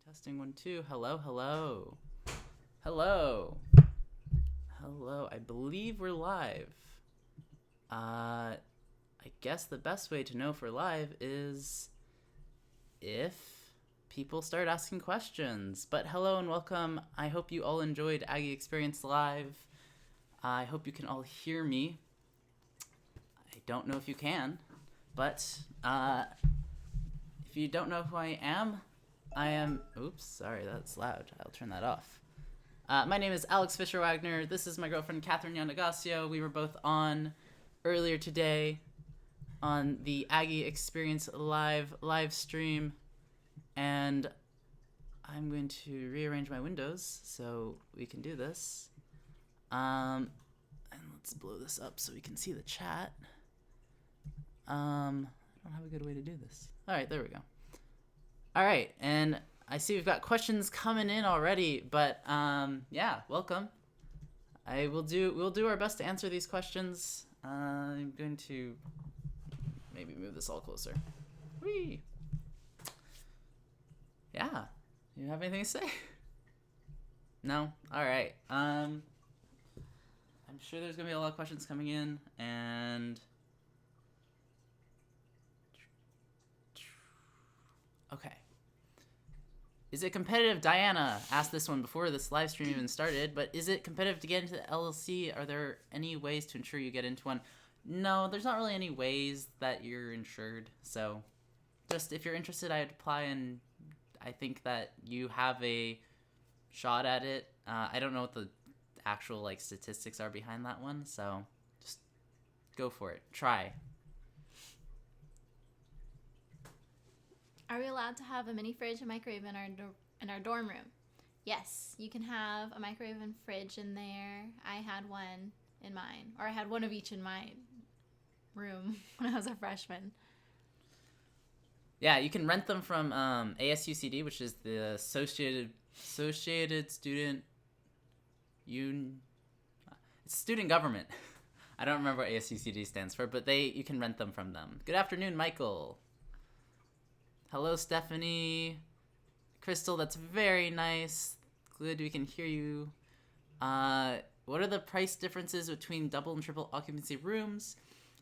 Testing 1 2. Hello, hello. Hello. Hello. I believe we're live. I guess the best way to know if we're live is if people start asking questions. But hello and welcome. I hope you all enjoyed Aggie Experience Live. I hope you can all hear me. I don't know if you can, but if you don't know who I am, oops, sorry, that's loud. I'll turn that off. My name is Alex Fisher-Wagner. This is my girlfriend, Catherine Yandagasio. We were both on earlier today on the Aggie Experience live stream, and I'm going to rearrange my windows so we can do this. And let's blow this up so we can see the chat. I don't have a good way to do this. All right, there we go. All right, and I see we've got questions coming in already, but yeah, welcome. We'll do our best to answer these questions. I'm going to maybe move this all closer. Whee! Yeah, you have anything to say? No? All right. I'm sure there's gonna be a lot of questions coming in, and okay. Is it competitive? Diana asked this one before this live stream even started, but is it competitive to get into the LLC? Are there any ways to ensure you get into one? No, there's not really any ways that you're insured. So just if you're interested, I'd apply, and I think that you have a shot at it. I don't know what the actual statistics are behind that one, so just go for it. Try. Are we allowed to have a mini fridge and microwave in our dorm room? Yes, you can have a microwave and fridge in there. I had one in mine, or I had one of each in my room when I was a freshman. Yeah, you can rent them from ASUCD, which is the Associated Student It's student government. I don't remember what ASUCD stands for, but you can rent them from them. Good afternoon, Michael. Hello, Stephanie. Crystal, that's very nice. Good, we can hear you. What are the price differences between double and triple occupancy rooms?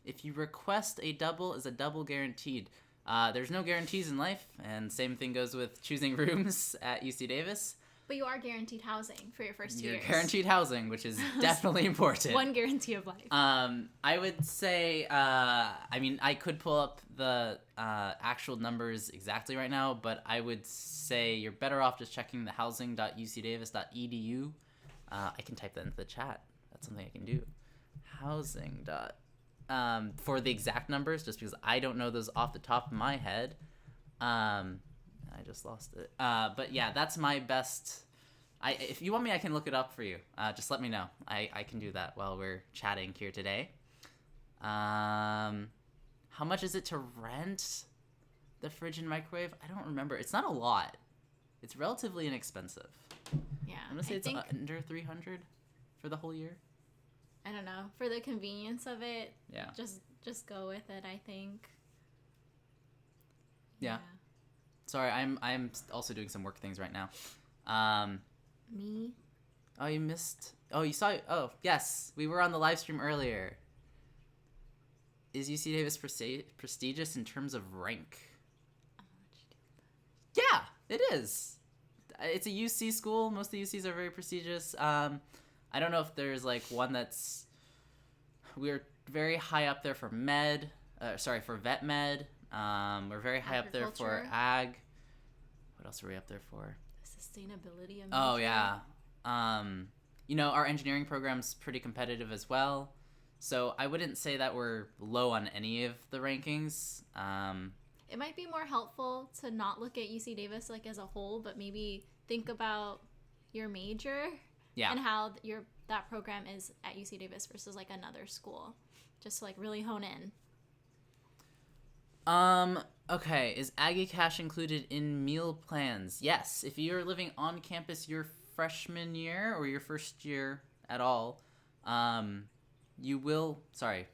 If you request a double, is a double guaranteed? There's no guarantees in life, and same thing goes with choosing rooms at UC Davis. But you are guaranteed housing for your first 2 years. You're guaranteed housing, which is definitely important. One guarantee of life. I would say, I could pull up the actual numbers exactly right now, but I would say you're better off just checking the housing.ucdavis.edu. I can type that into the chat. That's something I can do. Housing. For the exact numbers, just because I don't know those off the top of my head. I just lost it. But yeah, that's my best. If you want me, I can look it up for you. Just let me know. I can do that while we're chatting here today. How much is it to rent the fridge and microwave? I don't remember. It's not a lot. It's relatively inexpensive. Yeah. I'm going to say it's under $300 for the whole year. I don't know. For the convenience of it, yeah. Just go with it, I think. Yeah. Sorry, I'm also doing some work things right now. Me? Oh, you missed. Oh, you saw. Oh, yes, we were on the live stream earlier. Is UC Davis prestigious in terms of rank? Yeah, it is. It's a UC school. Most of the UCs are very prestigious. I don't know if there's one that's. We're very high up there for med. For vet med. We're very high up there for ag. What else are we up there for? Sustainability. Oh, yeah. Our engineering program's pretty competitive as well. So I wouldn't say that we're low on any of the rankings. It might be more helpful to not look at UC Davis as a whole, but maybe think about your major and how that program is at UC Davis versus another school. Just to really hone in. Okay, is Aggie Cash included in meal plans? Yes, if you're living on campus your freshman year or your first year at all, you will, I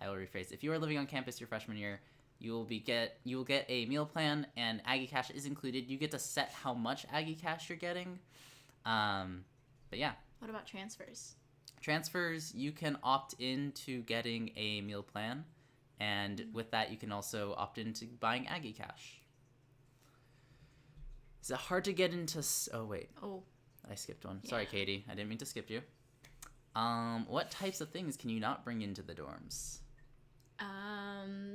will rephrase. If you are living on campus your freshman year, you will get a meal plan, and Aggie Cash is included. You get to set how much Aggie Cash you're getting. But yeah. What about transfers? Transfers, you can opt into getting a meal plan, and with that, you can also opt into buying Aggie Cash. Is it hard to get into? Oh wait. Oh. I skipped one. Yeah. Sorry, Katie. I didn't mean to skip you. What types of things can you not bring into the dorms?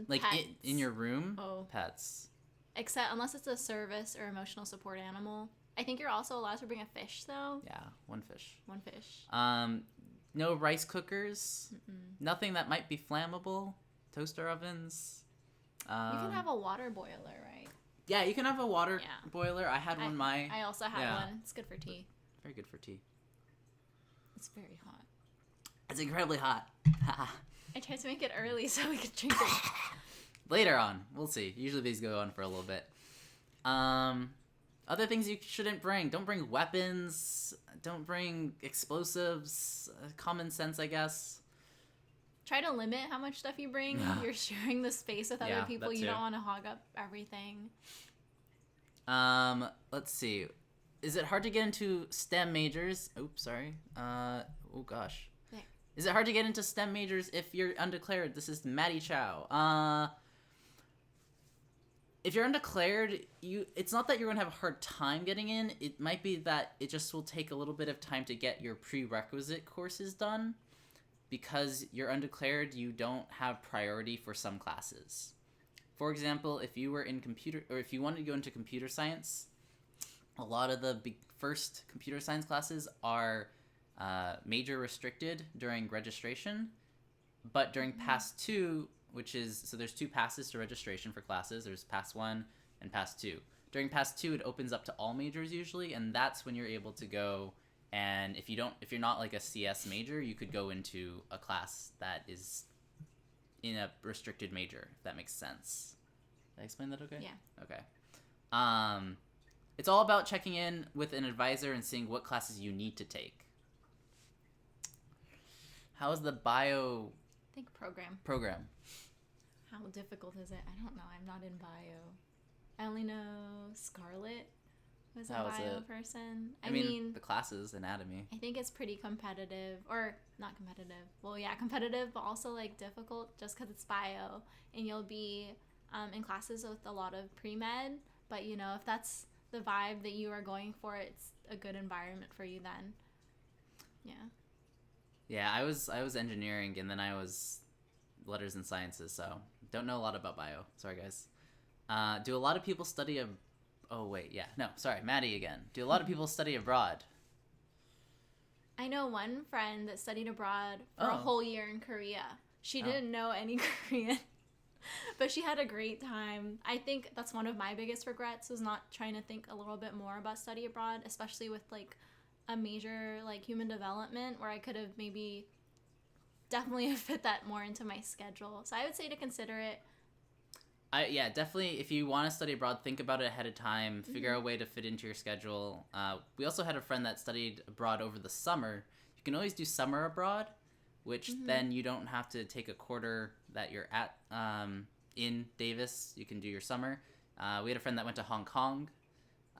Like Pets. in your room? Oh. Pets. Except unless it's a service or emotional support animal. I think you're also allowed to bring a fish, though. Yeah, one fish. One fish. No rice cookers. Mm-mm. Nothing that might be flammable. Toaster ovens. You can have a water boiler, right? Yeah, you can have a water boiler. I had one. I also had one. It's good for tea. Very good for tea. It's very hot. It's incredibly hot. I tried to make it early so we could drink it. Later on, we'll see. Usually these go on for a little bit. Other things you shouldn't bring. Don't bring weapons. Don't bring explosives. Common sense, I guess. Try to limit how much stuff you bring. You're sharing the space with other people. You don't want to hog up everything. Let's see. Is it hard to get into STEM majors? Oops, sorry. Oh gosh. There. Is it hard to get into STEM majors if you're undeclared? This is Maddie Chow. If you're undeclared, it's not that you're going to have a hard time getting in. It might be that it just will take a little bit of time to get your prerequisite courses done. Because you're undeclared, you don't have priority for some classes. For example, if you were in if you wanted to go into computer science, a lot of the first computer science classes are major restricted during registration, but during Pass 2, so there's 2 passes to registration for classes. There's Pass 1 and Pass 2. During Pass 2, it opens up to all majors usually, and that's when you're able to go. And if you're not like a CS major, you could go into a class that is in a restricted major, if that makes sense. Did I explain that okay? Yeah. Okay. It's all about checking in with an advisor and seeing what classes you need to take. How is the bio I think program? How difficult is it? I don't know. I'm not in bio. I only know Scarlett was a bio person. I mean, the classes, anatomy. I think it's pretty competitive. Or, not competitive. Well, yeah, competitive, but also, like, difficult just because it's bio. And you'll be in classes with a lot of pre-med. But, you know, if that's the vibe that you are going for, it's a good environment for you then. Yeah. Yeah, I was engineering, and then I was letters and sciences, so don't know a lot about bio. Sorry, guys. Do a lot of people study Oh, wait, yeah. No, sorry, Maddie again. Do a lot of people study abroad? I know one friend that studied abroad for a whole year in Korea. She didn't know any Korean, but she had a great time. I think that's one of my biggest regrets was not trying to think a little bit more about study abroad, especially with, like, a major, like, human development where I could have maybe definitely fit that more into my schedule. So I would say to consider it. Yeah, definitely. If you want to study abroad, think about it ahead of time. Figure out a way to fit into your schedule. We also had a friend that studied abroad over the summer. You can always do summer abroad, which then you don't have to take a quarter that you're at in Davis. You can do your summer. We had a friend that went to Hong Kong,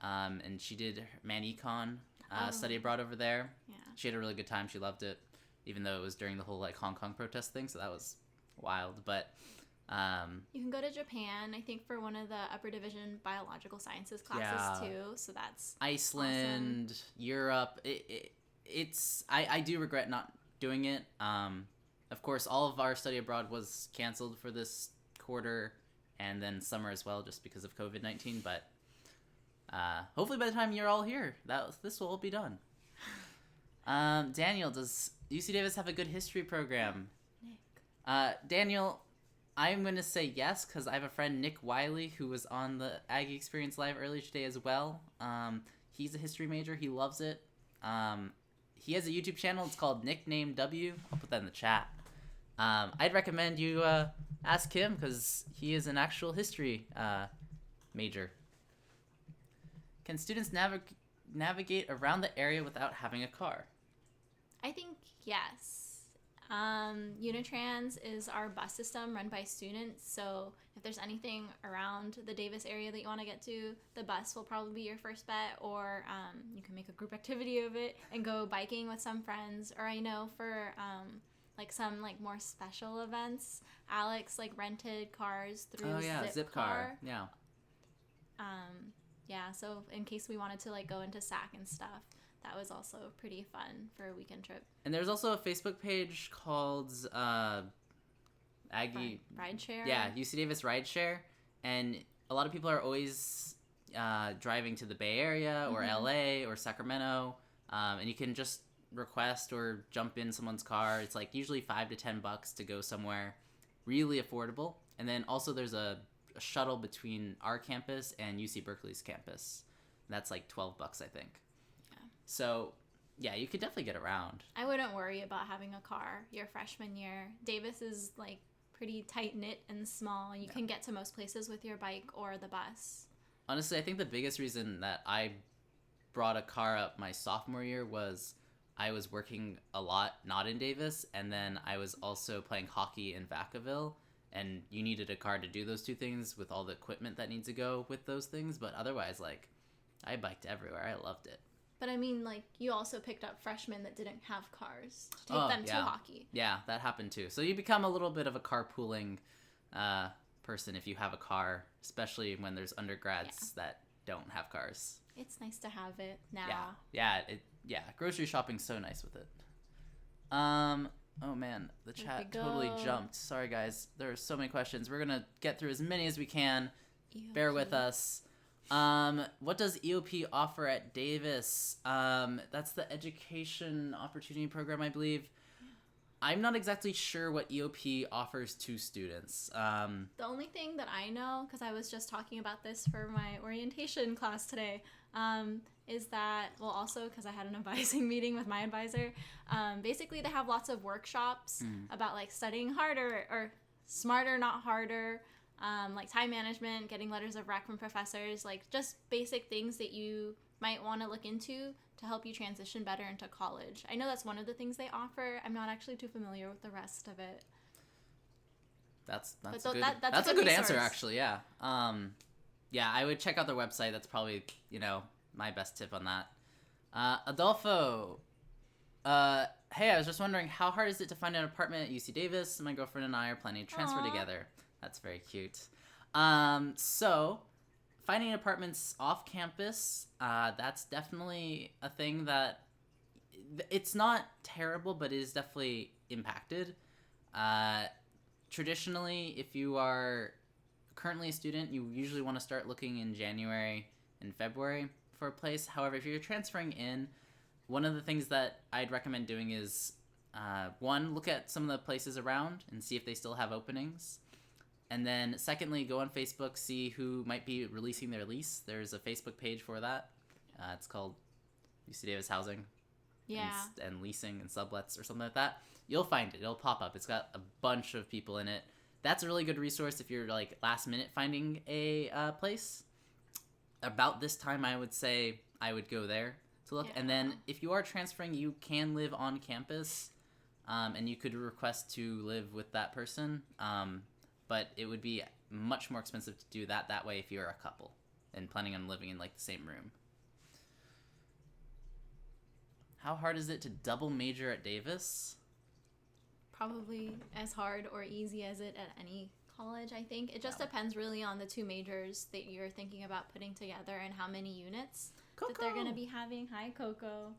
and she did man-econ study abroad over there. Yeah. She had a really good time. She loved it, even though it was during the whole like Hong Kong protest thing. So that was wild, but. You can go to Japan, I think, for one of the upper division biological sciences classes too. So that's Iceland, awesome. Europe. I do regret not doing it. Of course, all of our study abroad was canceled for this quarter, and then summer as well, just because of COVID-19. But hopefully, by the time you're all here, this will all be done. Daniel, does UC Davis have a good history program? Nick. Daniel. I'm going to say yes, because I have a friend, Nick Wiley, who was on the Aggie Experience Live earlier today as well. He's a history major. He loves it. He has a YouTube channel. It's called Nickname W. I'll put that in the chat. I'd recommend you ask him, because he is an actual history major. Can students navigate around the area without having a car? I think yes. Unitrans is our bus system run by students. So if there's anything around the Davis area that you want to get to, the bus will probably be your first bet, or you can make a group activity of it and go biking with some friends. Or I know for like some like more special events, Alex like rented cars through Zipcar. Yeah. Yeah, so in case we wanted to like go into SAC and stuff, that was also pretty fun for a weekend trip. And there's also a Facebook page called Aggie Rideshare. Yeah, UC Davis Rideshare, and a lot of people are always driving to the Bay Area or LA or Sacramento, and you can just request or jump in someone's car. It's like usually $5 to $10 to go somewhere, really affordable. And then also there's a shuttle between our campus and UC Berkeley's campus. That's like $12, I think. Yeah. So, yeah, you could definitely get around. I wouldn't worry about having a car your freshman year. Davis is like pretty tight-knit and small. You can get to most places with your bike or the bus. Honestly, I think the biggest reason that I brought a car up my sophomore year was I was working a lot not in Davis, and then I was also playing hockey in Vacaville, and you needed a car to do those two things with all the equipment that needs to go with those things. But otherwise, like, I biked everywhere. I loved it. But I mean, like, you also picked up freshmen that didn't have cars to take them to hockey. Yeah, that happened too. So you become a little bit of a carpooling person if you have a car, especially when there's undergrads that don't have cars. It's nice to have it now. Yeah. Grocery shopping's so nice with it. Oh man, the chat totally jumped. Sorry guys, there are so many questions. We're gonna get through as many as we can. EOP. Bear with us. What does EOP offer at Davis? That's the Education Opportunity Program, I believe. I'm not exactly sure what EOP offers to students. The only thing that I know, because I was just talking about this for my orientation class today, is that, well, also because I had an advising meeting with my advisor, basically they have lots of workshops about like studying harder or smarter, not harder, like time management, getting letters of rec from professors, like just basic things that you might want to look into to help you transition better into college. I know that's one of the things they offer. I'm not actually too familiar with the rest of it. That's a good answer, actually. Yeah. Yeah, I would check out their website. That's probably, my best tip on that. Adolfo, hey, I was just wondering, how hard is it to find an apartment at UC Davis? My girlfriend and I are planning to transfer together. That's very cute. So finding apartments off campus, that's definitely a thing that it's not terrible, but it is definitely impacted. Traditionally, if you are currently a student, you usually want to start looking in January and February for a place. However, if you're transferring in, one of the things that I'd recommend doing is, one, look at some of the places around and see if they still have openings. And then secondly, go on Facebook, see who might be releasing their lease. There's a Facebook page for that. It's called UC Davis Housing. Yeah. And leasing and sublets or something like that. You'll find it. It'll pop up. It's got a bunch of people in it. That's a really good resource if you're like last minute finding a place. About this time, I would say I would go there to look. Yeah. And then if you are transferring, you can live on campus, and you could request to live with that person. But it would be much more expensive to do that way if you're a couple and planning on living in like the same room. How hard is it to double major at Davis? Probably as hard or easy as it at any college, I think. It just depends really on the two majors that you're thinking about putting together and how many units that they're going to be having. Hi, Coco.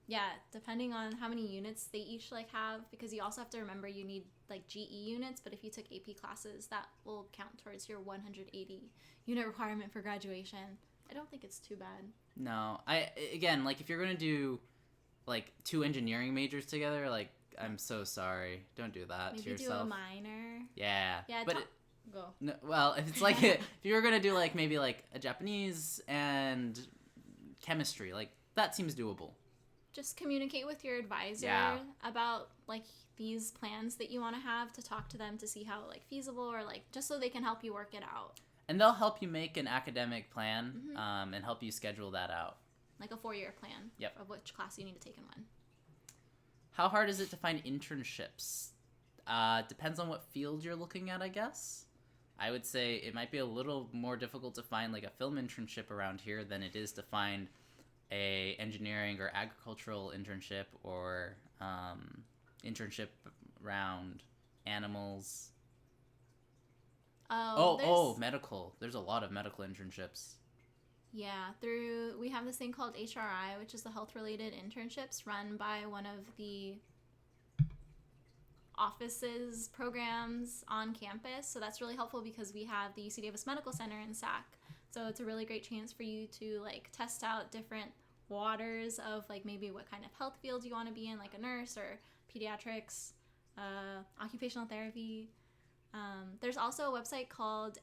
Yeah, depending on how many units they each like have, because you also have to remember you need like GE units, but if you took AP classes, that will count towards your 180 unit requirement for graduation. I don't think it's too bad. No, again, like if you're going to do like two engineering majors together, like I'm so sorry. Don't do that to yourself. Maybe do a minor. Yeah. Yeah, but go. No, well, if it's like if you were going to do like maybe like a Japanese and chemistry, like that seems doable. Just communicate with your advisor about like these plans that you want to have, to talk to them to see how like feasible, or like just so they can help you work it out. And they'll help you make an academic plan, and help you schedule that out. Like a 4-year plan. Yep. Of which class you need to take and when. How hard is it to find internships? Depends on what field you're looking at, I guess. I would say it might be a little more difficult to find like a film internship around here than it is to find a engineering or agricultural internship or internship around animals. Medical. There's a lot of medical internships. Yeah, we have this thing called HRI, which is the health-related internships run by one of the offices programs on campus. So that's really helpful because we have the UC Davis Medical Center in SAC. So it's a really great chance for you to like test out different waters of like maybe what kind of health fields you want to be in, like a nurse or pediatrics, occupational therapy. There's also a website called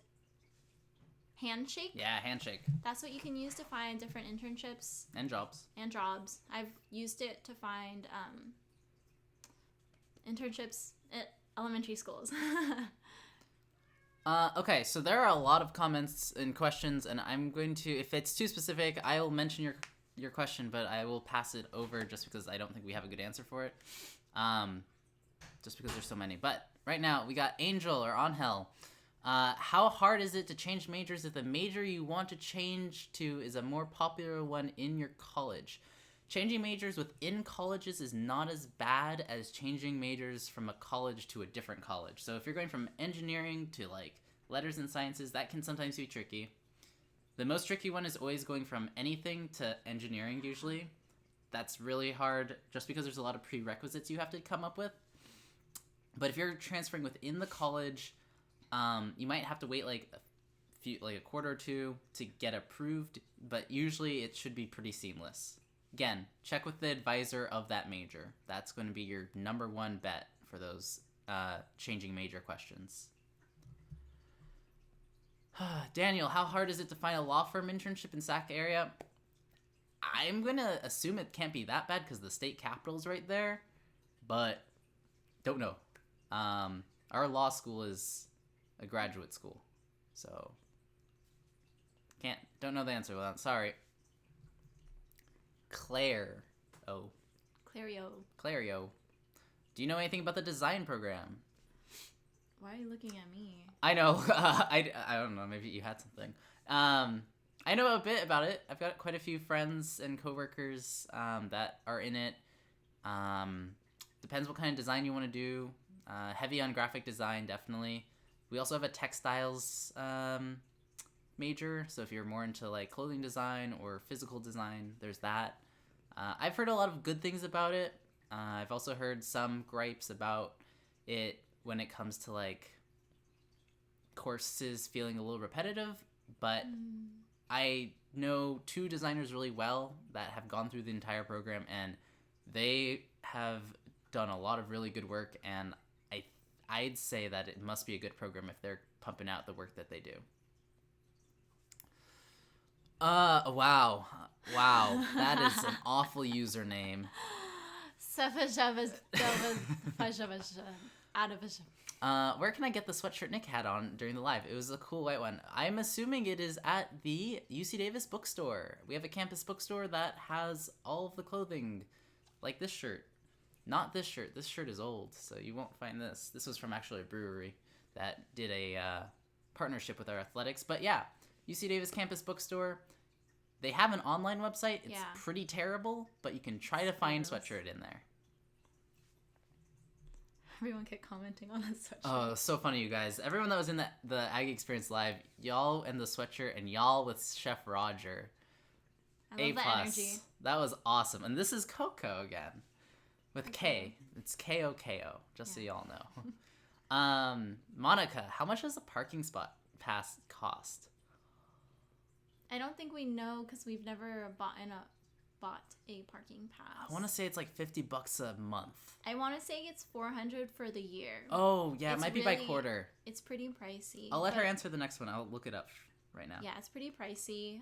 Handshake. Yeah, Handshake. That's what you can use to find different internships and jobs. I've used it to find internships at elementary schools. Okay, so there are a lot of comments and questions, and I'm going to, if it's too specific, I will mention your question, but I will pass it over just because I don't think we have a good answer for it. Just because there's so many. But right now, we got Angel or Angel. How hard is it to change majors if the major you want to change to is a more popular one in your college? Changing majors within colleges is not as bad as changing majors from a college to a different college. So if you're going from engineering to like letters and sciences, that can sometimes be tricky. The most tricky one is always going from anything to engineering usually. That's really hard just because there's a lot of prerequisites you have to come up with. But if you're transferring within the college, you might have to wait like a quarter or two to get approved, but usually it should be pretty seamless. Again, check with the advisor of that major. That's going to be your number one bet for those changing major questions. Daniel, how hard is it to find a law firm internship in Sac area? I'm going to assume it can't be that bad because the state capital's right there, but don't know. Our law school is a graduate school, so don't know the answer. Well, sorry. Clario. Do you know anything about the design program? Why are you looking at me? I know. I don't know. Maybe you had something. I know a bit about it. I've got quite a few friends and coworkers that are in it. Depends what kind of design you want to do. Heavy on graphic design, definitely. We also have a textiles major, so if you're more into like clothing design or physical design, there's that. I've heard a lot of good things about it. I've also heard some gripes about it when it comes to like courses feeling a little repetitive, but I know two designers really well that have gone through the entire program, and they have done a lot of really good work, and I'd say that it must be a good program if they're pumping out the work that they do. We're can I get the sweatshirt Nick had on during the live? It was a cool white one. I'm assuming it is at the UC Davis bookstore. We have a campus bookstore that has all of the clothing, like this shirt. Not this shirt. This shirt is old, so you won't find this. This was from actually a brewery that did a partnership with our athletics. But yeah, UC Davis campus bookstore. They have an online website. It's pretty terrible, but you can try to find sweatshirt in there. Everyone kept commenting on that sweatshirt. Oh, so funny, you guys. Everyone that was in the Aggie Experience live, y'all in the sweatshirt and y'all with Chef Roger. I love that energy. That was awesome. And this is Coco again. With K. It's K-O-K-O, just so y'all know. Monica, how much does a parking spot pass cost? I don't think we know because we've never bought a parking pass. I want to say it's like $50 a month. I want to say it's $400 for the year. Oh, yeah, it might be by quarter. It's pretty pricey. I'll let her answer the next one. I'll look it up right now. Yeah, it's pretty pricey,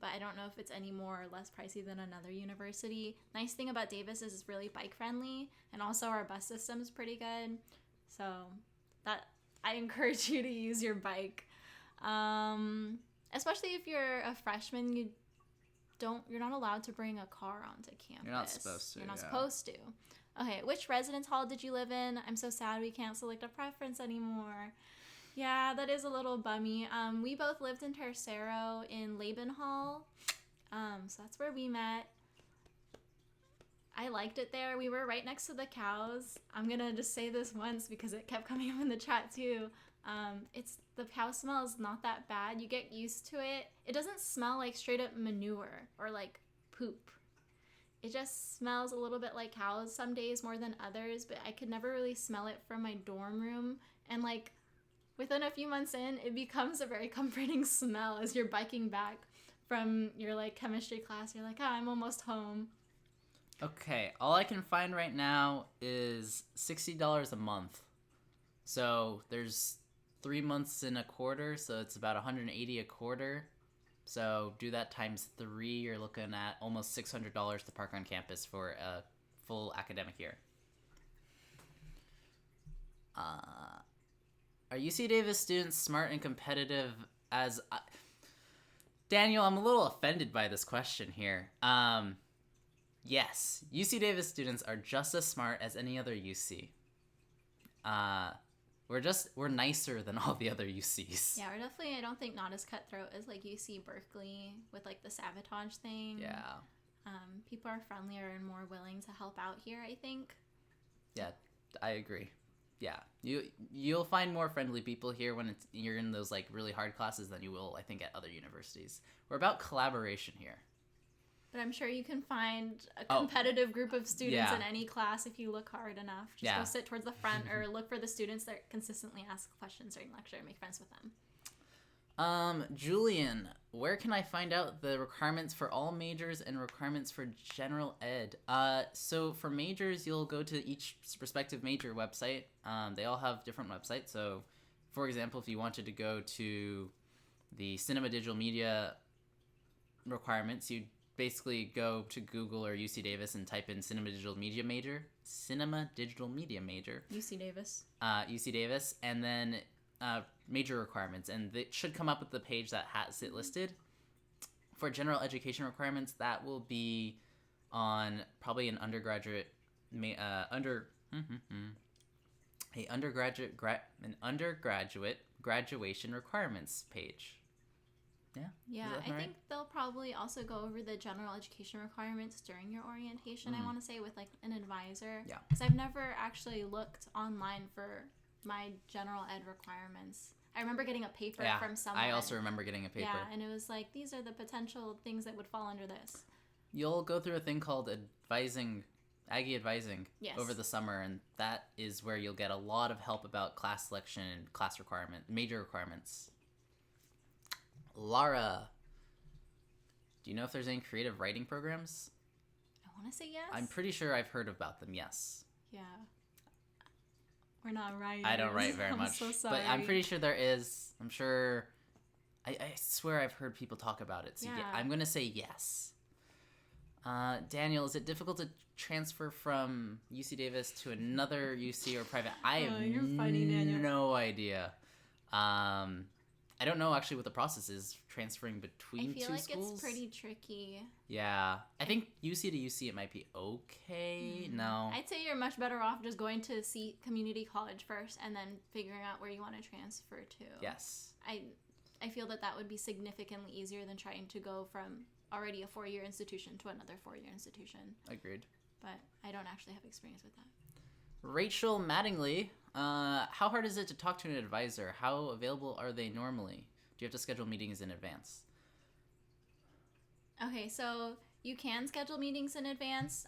but I don't know if it's any more or less pricey than another university. Nice thing about Davis is it's really bike friendly, and also our bus system is pretty good. So that I encourage you to use your bike, especially if you're a freshman. You're not allowed to bring a car onto campus. You're not supposed to. You're not supposed to. Okay, which residence hall did you live in? I'm so sad we can't select a preference anymore. Yeah, that is a little bummy. We both lived in Tercero in Laban Hall. So that's where we met. I liked it there. We were right next to the cows. I'm gonna just say this once because it kept coming up in the chat too. The cow smell is not that bad. You get used to it. It doesn't smell like straight up manure or like poop. It just smells a little bit like cows some days more than others, but I could never really smell it from my dorm room. And like within a few months in, it becomes a very comforting smell as you're biking back from your like chemistry class. You're like, I'm almost home. Okay, all I can find right now is $60 a month. So there's 3 months in a quarter, so it's about $180 a quarter. So do that times 3, you're looking at almost $600 to park on campus for a full academic year. Are UC Davis students smart and competitive as... Daniel, I'm a little offended by this question here. Yes, UC Davis students are just as smart as any other UC. We're nicer than all the other UCs. Yeah, we're definitely, I don't think not as cutthroat as like UC Berkeley with like the sabotage thing. Yeah. People are friendlier and more willing to help out here, I think. Yeah, I agree. Yeah, you'll find more friendly people here when you're in those like really hard classes than you will, I think, at other universities. We're about collaboration here. But I'm sure you can find a competitive group of students in any class if you look hard enough. Just go sit towards the front or look for the students that consistently ask questions during lecture and make friends with them. Julian, where can I find out the requirements for all majors and requirements for general ed? So for majors, you'll go to each respective major website. They all have different websites. So, for example, if you wanted to go to the cinema digital media requirements, you'd basically go to Google or UC Davis and type in cinema digital media major, UC Davis. UC Davis, and then major requirements, and it should come up with the page that has it listed. For general education requirements, that will be on probably an undergraduate graduation requirements page. Yeah, I think they'll probably also go over the general education requirements during your orientation, I want to say, with like an advisor. Yeah. Because I've never actually looked online for my general ed requirements. I remember getting a paper from someone. I also remember getting a paper. Yeah, and it was like, these are the potential things that would fall under this. You'll go through a thing called Aggie Advising over the summer, and that is where you'll get a lot of help about class selection and class major requirements. Lara, do you know if there's any creative writing programs? I want to say yes. I'm pretty sure I've heard about them, yes. Yeah. We're not writers. I don't write very much. I'm so sorry. But I'm pretty sure there is. I'm sure. I swear I've heard people talk about it. So yeah, I'm going to say yes. Daniel, is it difficult to transfer from UC Davis to another UC or private? I have no idea. I don't know actually what the process is transferring between two schools. I feel like it's pretty tricky. Yeah. I think UC to UC it might be okay. No. I'd say you're much better off just going to community college first and then figuring out where you want to transfer to. Yes. I feel that would be significantly easier than trying to go from already a 4-year institution to another 4-year institution. Agreed. But I don't actually have experience with that. Rachel Mattingly, how hard is it to talk to an advisor? How available are they normally? Do you have to schedule meetings in advance? Okay, so you can schedule meetings in advance.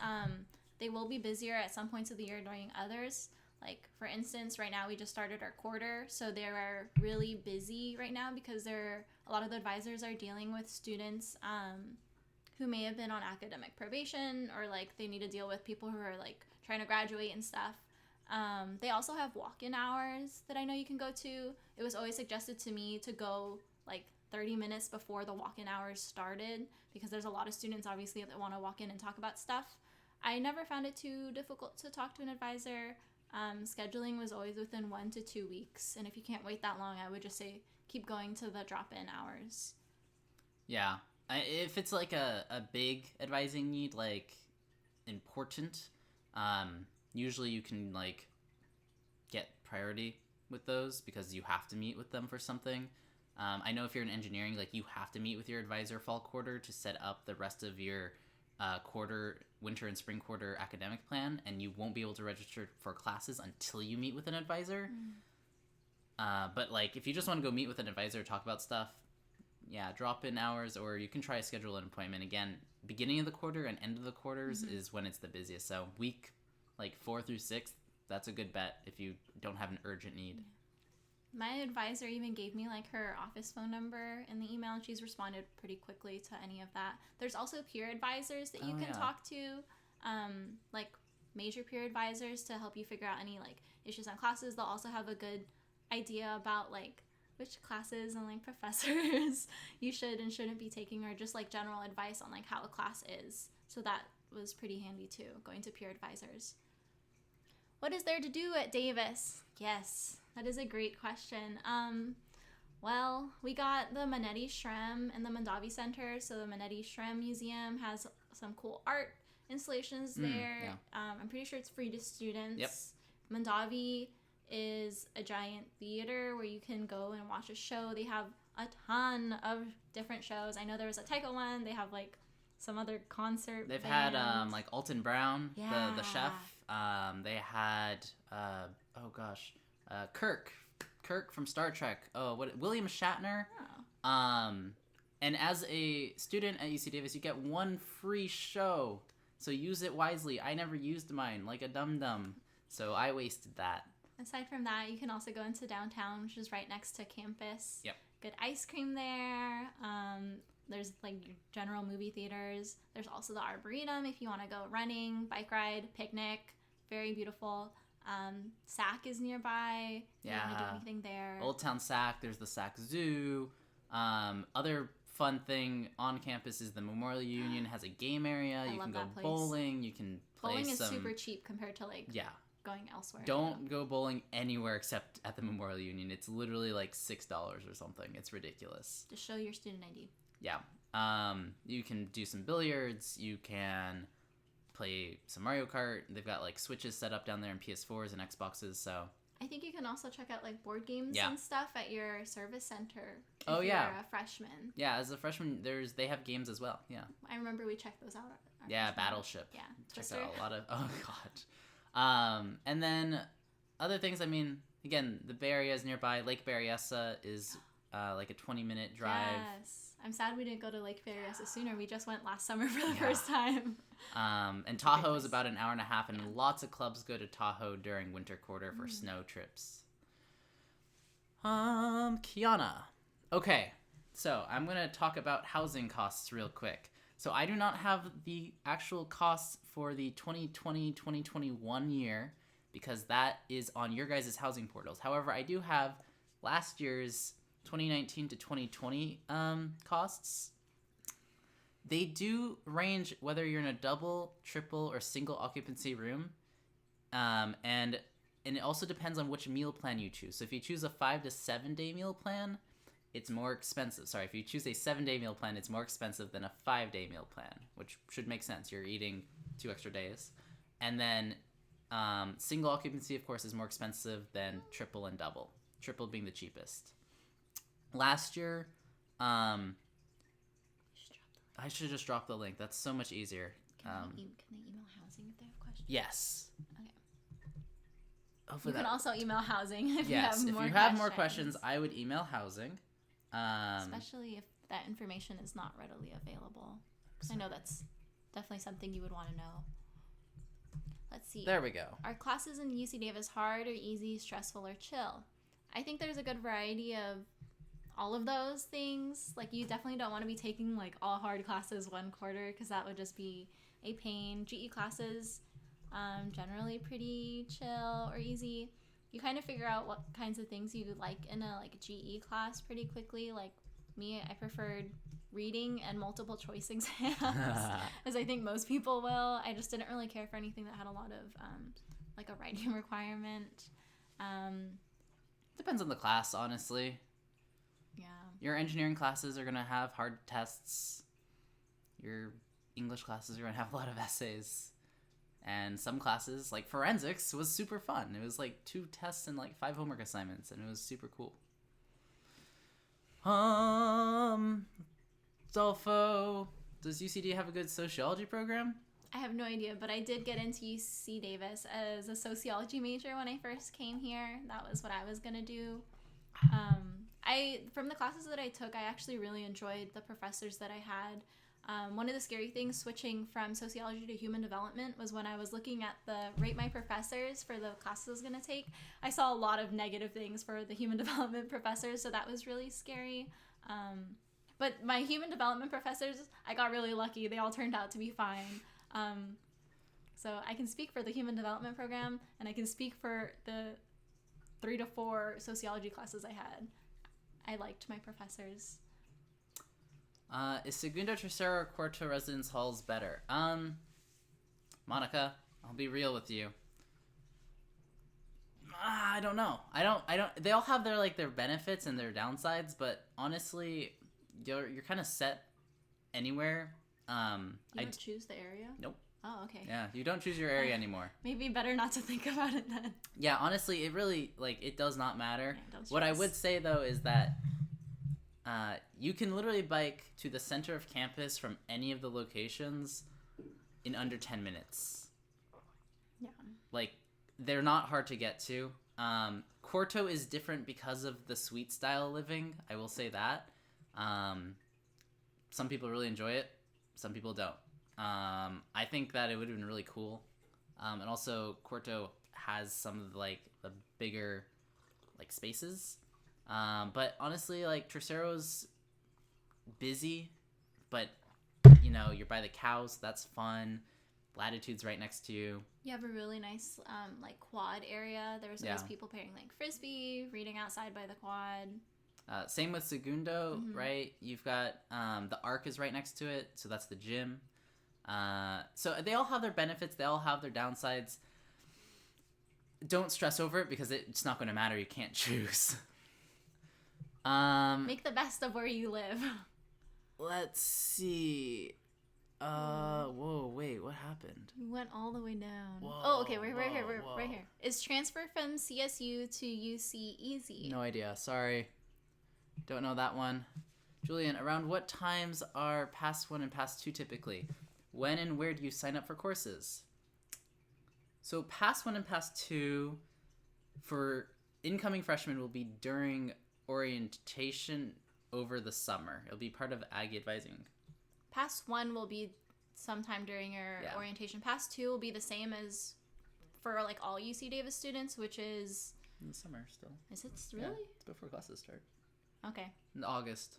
They will be busier at some points of the year during others. Like, for instance, right now we just started our quarter, so they are really busy right now because a lot of the advisors are dealing with students who may have been on academic probation, or like they need to deal with people who are like trying to graduate and stuff. They also have walk-in hours that I know you can go to. It was always suggested to me to go like 30 minutes before the walk-in hours started because there's a lot of students obviously that want to walk in and talk about stuff. I never found it too difficult to talk to an advisor. Scheduling was always within 1 to 2 weeks, and if you can't wait that long, I would just say keep going to the drop-in hours. Yeah. If it's like a big advising need, like important, Usually you can like get priority with those because you have to meet with them for something. I know if you're in engineering, like you have to meet with your advisor fall quarter to set up the rest of your winter and spring quarter academic plan, and you won't be able to register for classes until you meet with an advisor. But like if you just want to go meet with an advisor, talk about stuff, yeah, drop in hours, or you can try to schedule an appointment. Again, beginning of the quarter and end of the quarters is when it's the busiest. So week like 4 through 6, that's a good bet if you don't have an urgent need. My advisor even gave me like her office phone number in the email, and she's responded pretty quickly to any of that. There's also peer advisors that you can talk to, like major peer advisors to help you figure out any like issues on classes. They'll also have a good idea about like which classes and like professors you should and shouldn't be taking, or just like general advice on like how a class is. So that was pretty handy too, going to peer advisors. What is there to do at Davis? Yes, that is a great question. Well, we got the Manetti Shrem and the Mondavi Center. So the Manetti Shrem Museum has some cool art installations there. Yeah. I'm pretty sure it's free to students. Yep. Mondavi is a giant theater where you can go and watch a show. They have a ton of different shows. I know there was a Taiko one. They have like some other concert They've band. had like Alton Brown, Yeah. the chef. They had Kirk from Star Trek. William Shatner. Oh. And as a student at UC Davis, you get one free show, so use it wisely. I never used mine like a dum-dum, so I wasted that. Aside from that, you can also go into downtown, which is right next to campus. Yep. Good ice cream there. There's like your general movie theaters. There's also the Arboretum if you want to go running, bike ride, picnic. Very beautiful. SAC is nearby if you want to do anything there. Old Town SAC. There's the SAC Zoo. Other fun thing on campus is the Memorial Union has a game area. You can go bowling. You can play bowling is super cheap compared to like going elsewhere. Don't go bowling anywhere except at the Memorial Union. It's literally like $6 or something. It's ridiculous. Just show your student ID. Yeah. You can do some billiards. You can play some Mario Kart. They've got like Switches set up down there and PS4s and Xboxes. So I think you can also check out like board games and stuff at your service center. If you're a freshman. Yeah, as a freshman, they have games as well. Yeah. I remember we checked those out. Battleship. Yeah. Checked out a lot of. Oh god. And then other things. I mean, again, the Bay Area is nearby. Lake Berryessa is like a 20-minute drive. Yes. I'm sad we didn't go to Lake Berryessa sooner. We just went last summer for the first time. And Tahoe is about an hour and a half, and lots of clubs go to Tahoe during winter quarter for snow trips. Kiana. Okay, so I'm going to talk about housing costs real quick. So I do not have the actual costs for the 2020-2021 year because that is on your guys' housing portals. However, I do have last year's 2019 to 2020 costs. They do range whether you're in a double, triple, or single occupancy room. And it also depends on which meal plan you choose. So if you choose a 5 to 7 day meal plan, it's more expensive. Sorry, if you choose a 7-day meal plan, it's more expensive than a 5-day meal plan, which should make sense. You're eating 2 extra days. And then single occupancy, of course, is more expensive than triple and double. Triple being the cheapest. Last year, I should have just dropped the link. That's so much easier. Can they email housing if they have questions? Yes. Okay. Hopefully you can also email housing if you have more questions. If you have more questions, I would email housing. Especially if that information is not readily available. I know that's definitely something you would want to know. Let's see. There we go. Are classes in UC Davis hard or easy, stressful, or chill? I think there's a good variety of all of those things. Like, you definitely don't want to be taking like all hard classes one quarter because that would just be a pain. GE classes, generally pretty chill or easy. You kind of figure out what kinds of things you like in a like GE class pretty quickly. Like me, I preferred reading and multiple choice exams, as I think most people will. I just didn't really care for anything that had a lot of like a writing requirement. Depends on the class, honestly. Yeah. Your engineering classes are going to have hard tests. Your English classes are going to have a lot of essays. And some classes, like forensics, was super fun. It was like 2 tests and like 5 homework assignments, and it was super cool. Dolfo, does UCD have a good sociology program? I have no idea, but I did get into UC Davis as a sociology major when I first came here. That was what I was gonna do. From the classes that I took, I actually really enjoyed the professors that I had. One of the scary things switching from sociology to human development was when I was looking at the rate my professors for the classes I was going to take, I saw a lot of negative things for the human development professors, so that was really scary. But my human development professors, I got really lucky. They all turned out to be fine. So I can speak for the human development program, and I can speak for the 3 to 4 sociology classes I had. I liked my professors. Is Segundo, Tercero, or Cuarto residence halls better? Monica, I'll be real with you. I don't know. I don't. They all have their benefits and their downsides, but honestly, you're kind of set anywhere. You don't choose the area? Nope. Oh, okay. Yeah, you don't choose your area anymore. Maybe better not to think about it then. Yeah, honestly, it really it does not matter. Yeah, what I would say though is that you can literally bike to the center of campus from any of the locations in under 10 minutes. Yeah. They're not hard to get to. Cuarto is different because of the suite style living. I will say that. Some people really enjoy it. Some people don't. I think that it would have been really cool. And also, Cuarto has some of the bigger spaces. But honestly, Tercero's busy, but you're by the cows, so that's fun. Latitude's right next to you. You have a really nice quad area. There was always people playing frisbee, reading outside by the quad. Same with Segundo, right? You've got the Arc is right next to it, so that's the gym. So they all have their benefits. They all have their downsides. Don't stress over it because it's not going to matter. You can't choose. Make the best of where you live. Let's see. Whoa, wait, what happened? You went all the way down. Whoa, oh, okay, we're right here. We're whoa. right here. Is transfer from CSU to UC easy? No idea. Sorry. Don't know that one. Julian, around what times are Pass 1 and Pass 2 typically? When and where do you sign up for courses? So Pass 1 and Pass 2 for incoming freshmen will be during orientation over the summer. It'll be part of Aggie Advising. Pass 1 will be sometime during your orientation. Pass 2 will be the same as for all UC Davis students, which is in the summer still. Is it really? Yeah, it's before classes start. Okay. In August.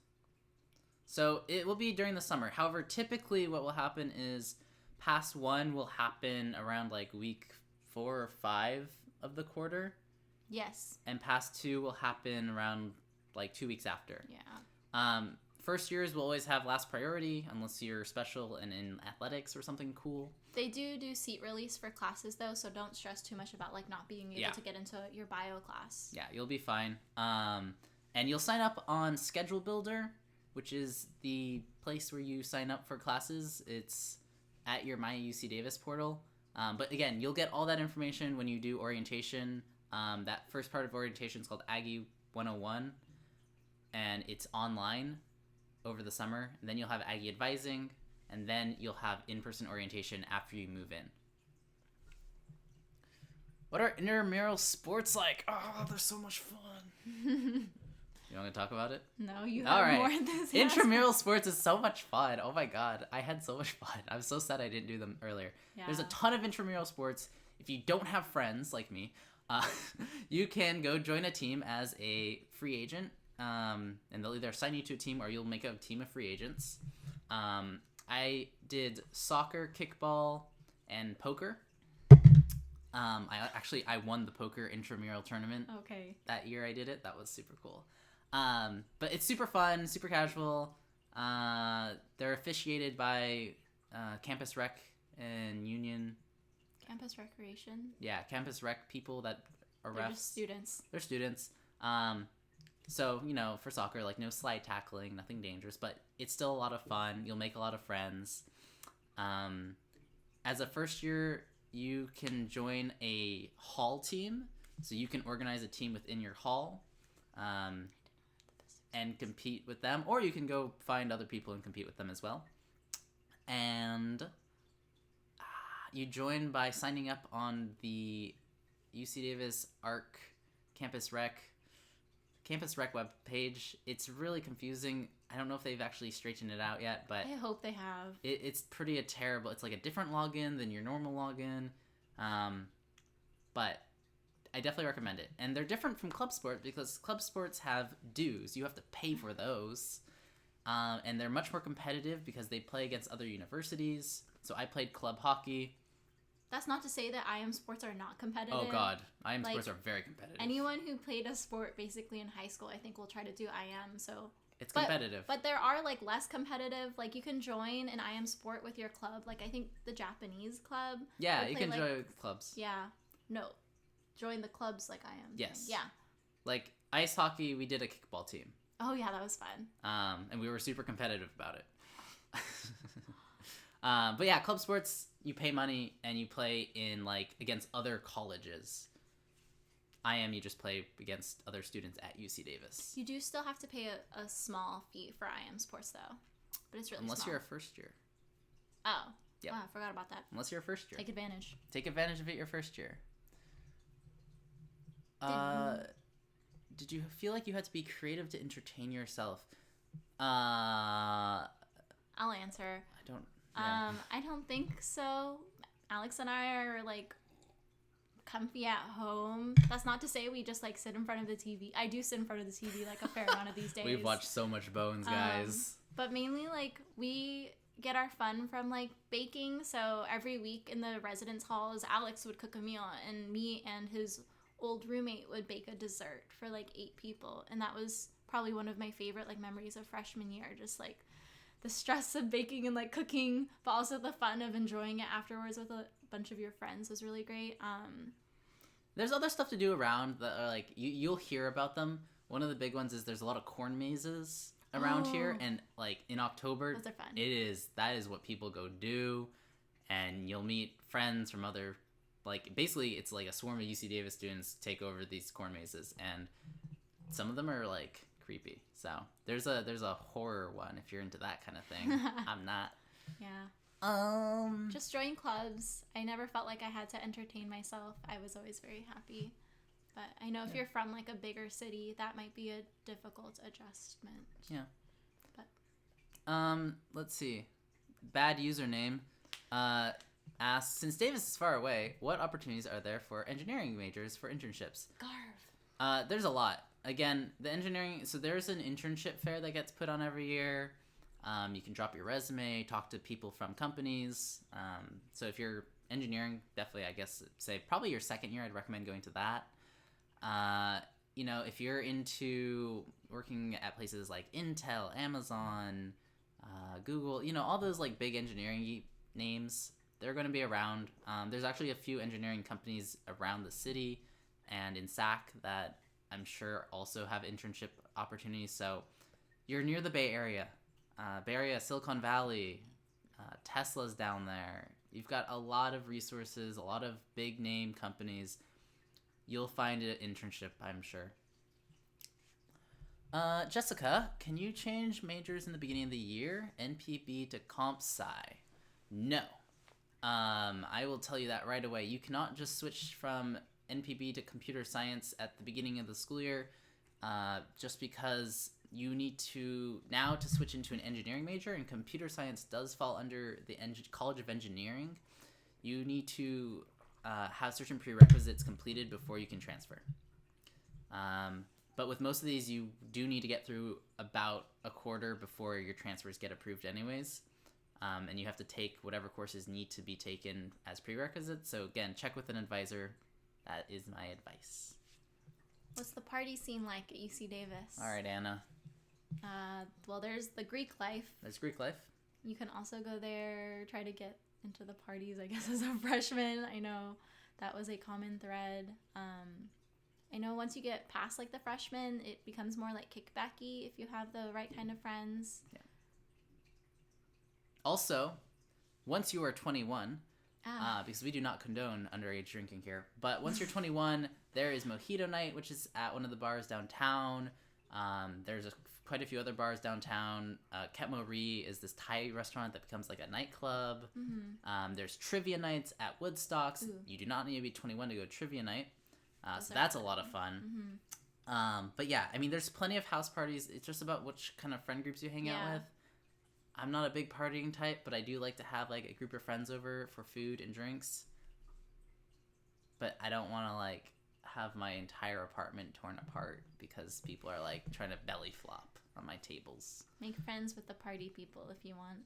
So it will be during the summer. However, typically what will happen is Pass 1 will happen around week 4 or 5 of the quarter. Yes. And Pass 2 will happen around 2 weeks after. Yeah. First years will always have last priority unless you're special and in athletics or something cool. They do seat release for classes though, so don't stress too much about not being able to get into your bio class. Yeah, you'll be fine. And you'll sign up on Schedule Builder, which is the place where you sign up for classes. It's at your My UC Davis portal. But again, you'll get all that information when you do orientation. That first part of orientation is called Aggie 101, and it's online over the summer. And then you'll have Aggie Advising, and then you'll have in-person orientation after you move in. What are intramural sports like? Oh, they're so much fun. You want to talk about it? No, you have more enthusiasm. Intramural sports is so much fun. Oh my god, I had so much fun. I'm so sad I didn't do them earlier. Yeah. There's a ton of intramural sports. If you don't have friends like me, you can go join a team as a free agent, and they'll either assign you to a team or you'll make a team of free agents. I did soccer, kickball, and poker. I won the poker intramural tournament. Okay. That year I did it. That was super cool. But it's super fun, super casual. They're officiated by Campus Rec and Union. Campus Recreation? Yeah, Campus Rec people that are They're refs. just students. They're students. So, for soccer, no slide tackling, nothing dangerous, but it's still a lot of fun. You'll make a lot of friends. As a first year you can join a hall team. So you can organize a team within your hall and compete with them. Or you can go find other people and compete with them as well. And you join by signing up on the UC Davis ARC Campus Rec web page. It's really confusing. I don't know if they've actually straightened it out yet, but I hope they have. It's pretty terrible. It's like a different login than your normal login, but I definitely recommend it. And they're different from club sport because club sports have dues. You have to pay for those, and they're much more competitive because they play against other universities. So I played club hockey. That's not to say that IM sports are not competitive. Oh God, IM sports are very competitive. Anyone who played a sport basically in high school, I think, will try to do IM. So it's competitive. But there are like less competitive. Like you can join an IM sport with your club. Like I think the Japanese club. Yeah, you can join clubs. Yeah, no, join the clubs like IM. Yes. Yeah. Like ice hockey, we did a kickball team. Oh yeah, that was fun. And we were super competitive about it. But yeah, club sports, you pay money and you play in like against other colleges. IM, you just play against other students at UC Davis. You do still have to pay a small fee for IM sports though, but it's really unless small. You're a first year. Oh. Yeah. Oh, I forgot about that. Unless you're a first year. Take advantage. Take advantage of it your first year. Did you feel like you had to be creative to entertain yourself? I'll answer. I don't. Yeah. I don't think so. Alex and I are like comfy at home. That's not to say we just like sit in front of the TV. I do sit in front of the TV like a fair amount of these days. We've watched so much Bones, guys. But mainly like we get our fun from like baking. So every week in the residence halls, Alex would cook a meal and me and his old roommate would bake a dessert for like 8 people. And that was probably one of my favorite like memories of freshman year. Just like the stress of baking and like cooking, but also the fun of enjoying it afterwards with a bunch of your friends was really great. There's other stuff to do around that are like you'll hear about them. One of the big ones is there's a lot of corn mazes around here, and like in October, those are fun. That is what people go do, and you'll meet friends from other, like basically it's like a swarm of UC Davis students take over these corn mazes, and some of them are like creepy. So there's a horror one if you're into that kind of thing. I'm not. Yeah. Just join clubs. I never felt like I had to entertain myself. I was always very happy. But I know if you're from like a bigger city, that might be a difficult adjustment. Yeah. But let's see. Bad username asks, since Davis is far away, what opportunities are there for engineering majors for internships? Garv. There's a lot. Again, the engineering, so there's an internship fair that gets put on every year. You can drop your resume, talk to people from companies. So if you're engineering, definitely, I guess, say probably your second year, I'd recommend going to that. If you're into working at places like Intel, Amazon, Google, all those like big engineering names, they're going to be around. There's actually a few engineering companies around the city and in SAC that I'm sure also have internship opportunities. So you're near the Bay Area. Bay Area, Silicon Valley, Tesla's down there. You've got a lot of resources, a lot of big name companies. You'll find an internship, I'm sure. Jessica, can you change majors in the beginning of the year? NPB to Comp Sci? No. I will tell you that right away. You cannot just switch from NPB to computer science at the beginning of the school year, just because you need to switch into an engineering major, and computer science does fall under the College of Engineering. You need to have certain prerequisites completed before you can transfer. But with most of these, you do need to get through about a quarter before your transfers get approved anyways. And you have to take whatever courses need to be taken as prerequisites. So again, check with an advisor. That is my advice. What's the party scene like at UC Davis? All right, Anna. Well, there's the Greek life. There's Greek life. You can also go there, try to get into the parties, I guess, as a freshman. I know that was a common thread. I know once you get past like the freshmen, it becomes more like kickbacky if you have the right kind of friends. Yeah. Also, once you are 21, because we do not condone underage drinking here. But once you're 21, there is Mojito Night, which is at one of the bars downtown. There's quite a few other bars downtown. Ketmo Ri is this Thai restaurant that becomes like a nightclub. There's trivia nights at Woodstocks. Ooh. You do not need to be 21 to go trivia night. So that's a lot of fun. But yeah, I mean, there's plenty of house parties. It's just about which kind of friend groups you hang out with. I'm not a big partying type, but I do like to have like a group of friends over for food and drinks. But I don't want to like have my entire apartment torn apart because people are like trying to belly flop on my tables. Make friends with the party people if you want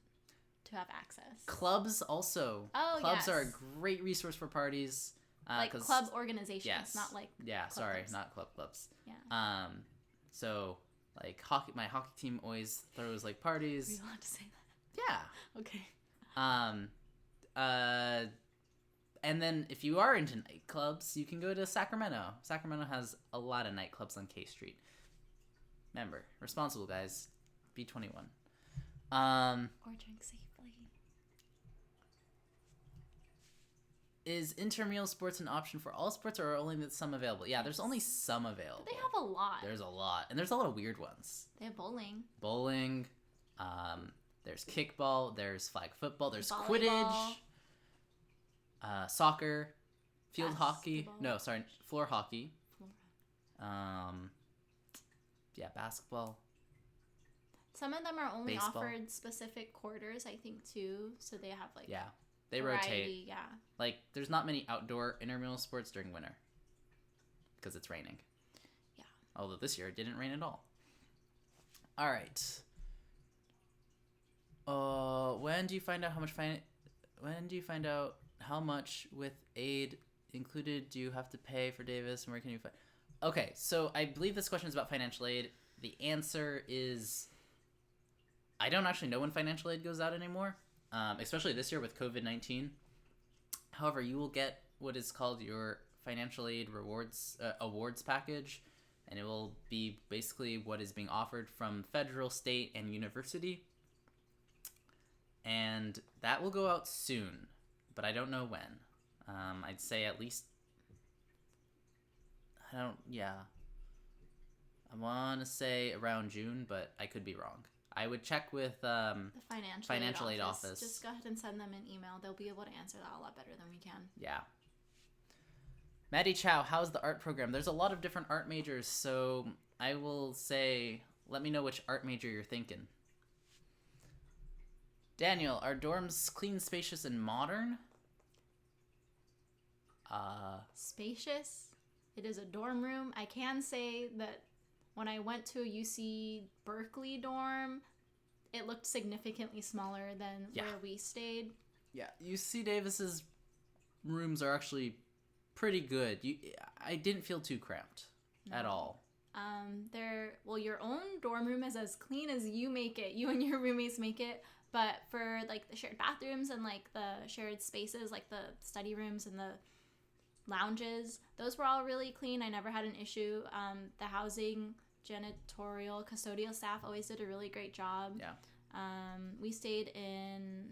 to have access. Clubs also. Oh, Clubs yes. are a great resource for parties. Like club organizations, not like clubs. Not clubs. Yeah. So like my hockey team always throws like parties. Are you allowed to say that? Yeah. Okay. And then if you are into nightclubs, you can go to Sacramento. Sacramento has a lot of nightclubs on K Street. Remember, responsible guys, be 21. Or drink safely. Is intramural sports an option for all sports, or only some available? Yeah, there's only some available. But they have a lot. There's a lot, and there's a lot of weird ones. They have bowling. There's kickball. There's flag football. There's Volleyball. Quidditch. Soccer. Field hockey. Basketball. No, sorry, floor hockey. Flora. Yeah, basketball. Some of them are only Baseball. offered specific quarters, I think, too. So they have like They variety, rotate. Yeah. Like, there's not many outdoor intramural sports during winter because it's raining. Yeah. Although this year it didn't rain at all. All right. When do you find out how much When do you find out how much with aid included do you have to pay for Davis, and where can you find? Okay, so I believe this question is about financial aid. The answer is I don't actually know when financial aid goes out anymore. Especially this year with COVID-19. However, you will get what is called your financial aid awards package, and it will be basically what is being offered from federal, state, and university. And that will go out soon, but I don't know when. I'd say at least I want to say around June, but I could be wrong. I would check with the financial aid office. Just go ahead and send them an email. They'll be able to answer that a lot better than we can. Yeah. Maddie Chow, how's the art program? There's a lot of different art majors, so I will say, let me know which art major you're thinking. Daniel, are dorms clean, spacious, and modern? Spacious. It is a dorm room. I can say that when I went to a UC Berkeley dorm, it looked significantly smaller than where we stayed. Yeah, UC Davis's rooms are actually pretty good. I didn't feel too cramped at all. Your own dorm room is as clean as you make it. You and your roommates make it. But for like the shared bathrooms and like the shared spaces, like the study rooms and the lounges, those were all really clean. I never had an issue. The housing, janitorial, custodial staff always did a really great job. Yeah. We stayed in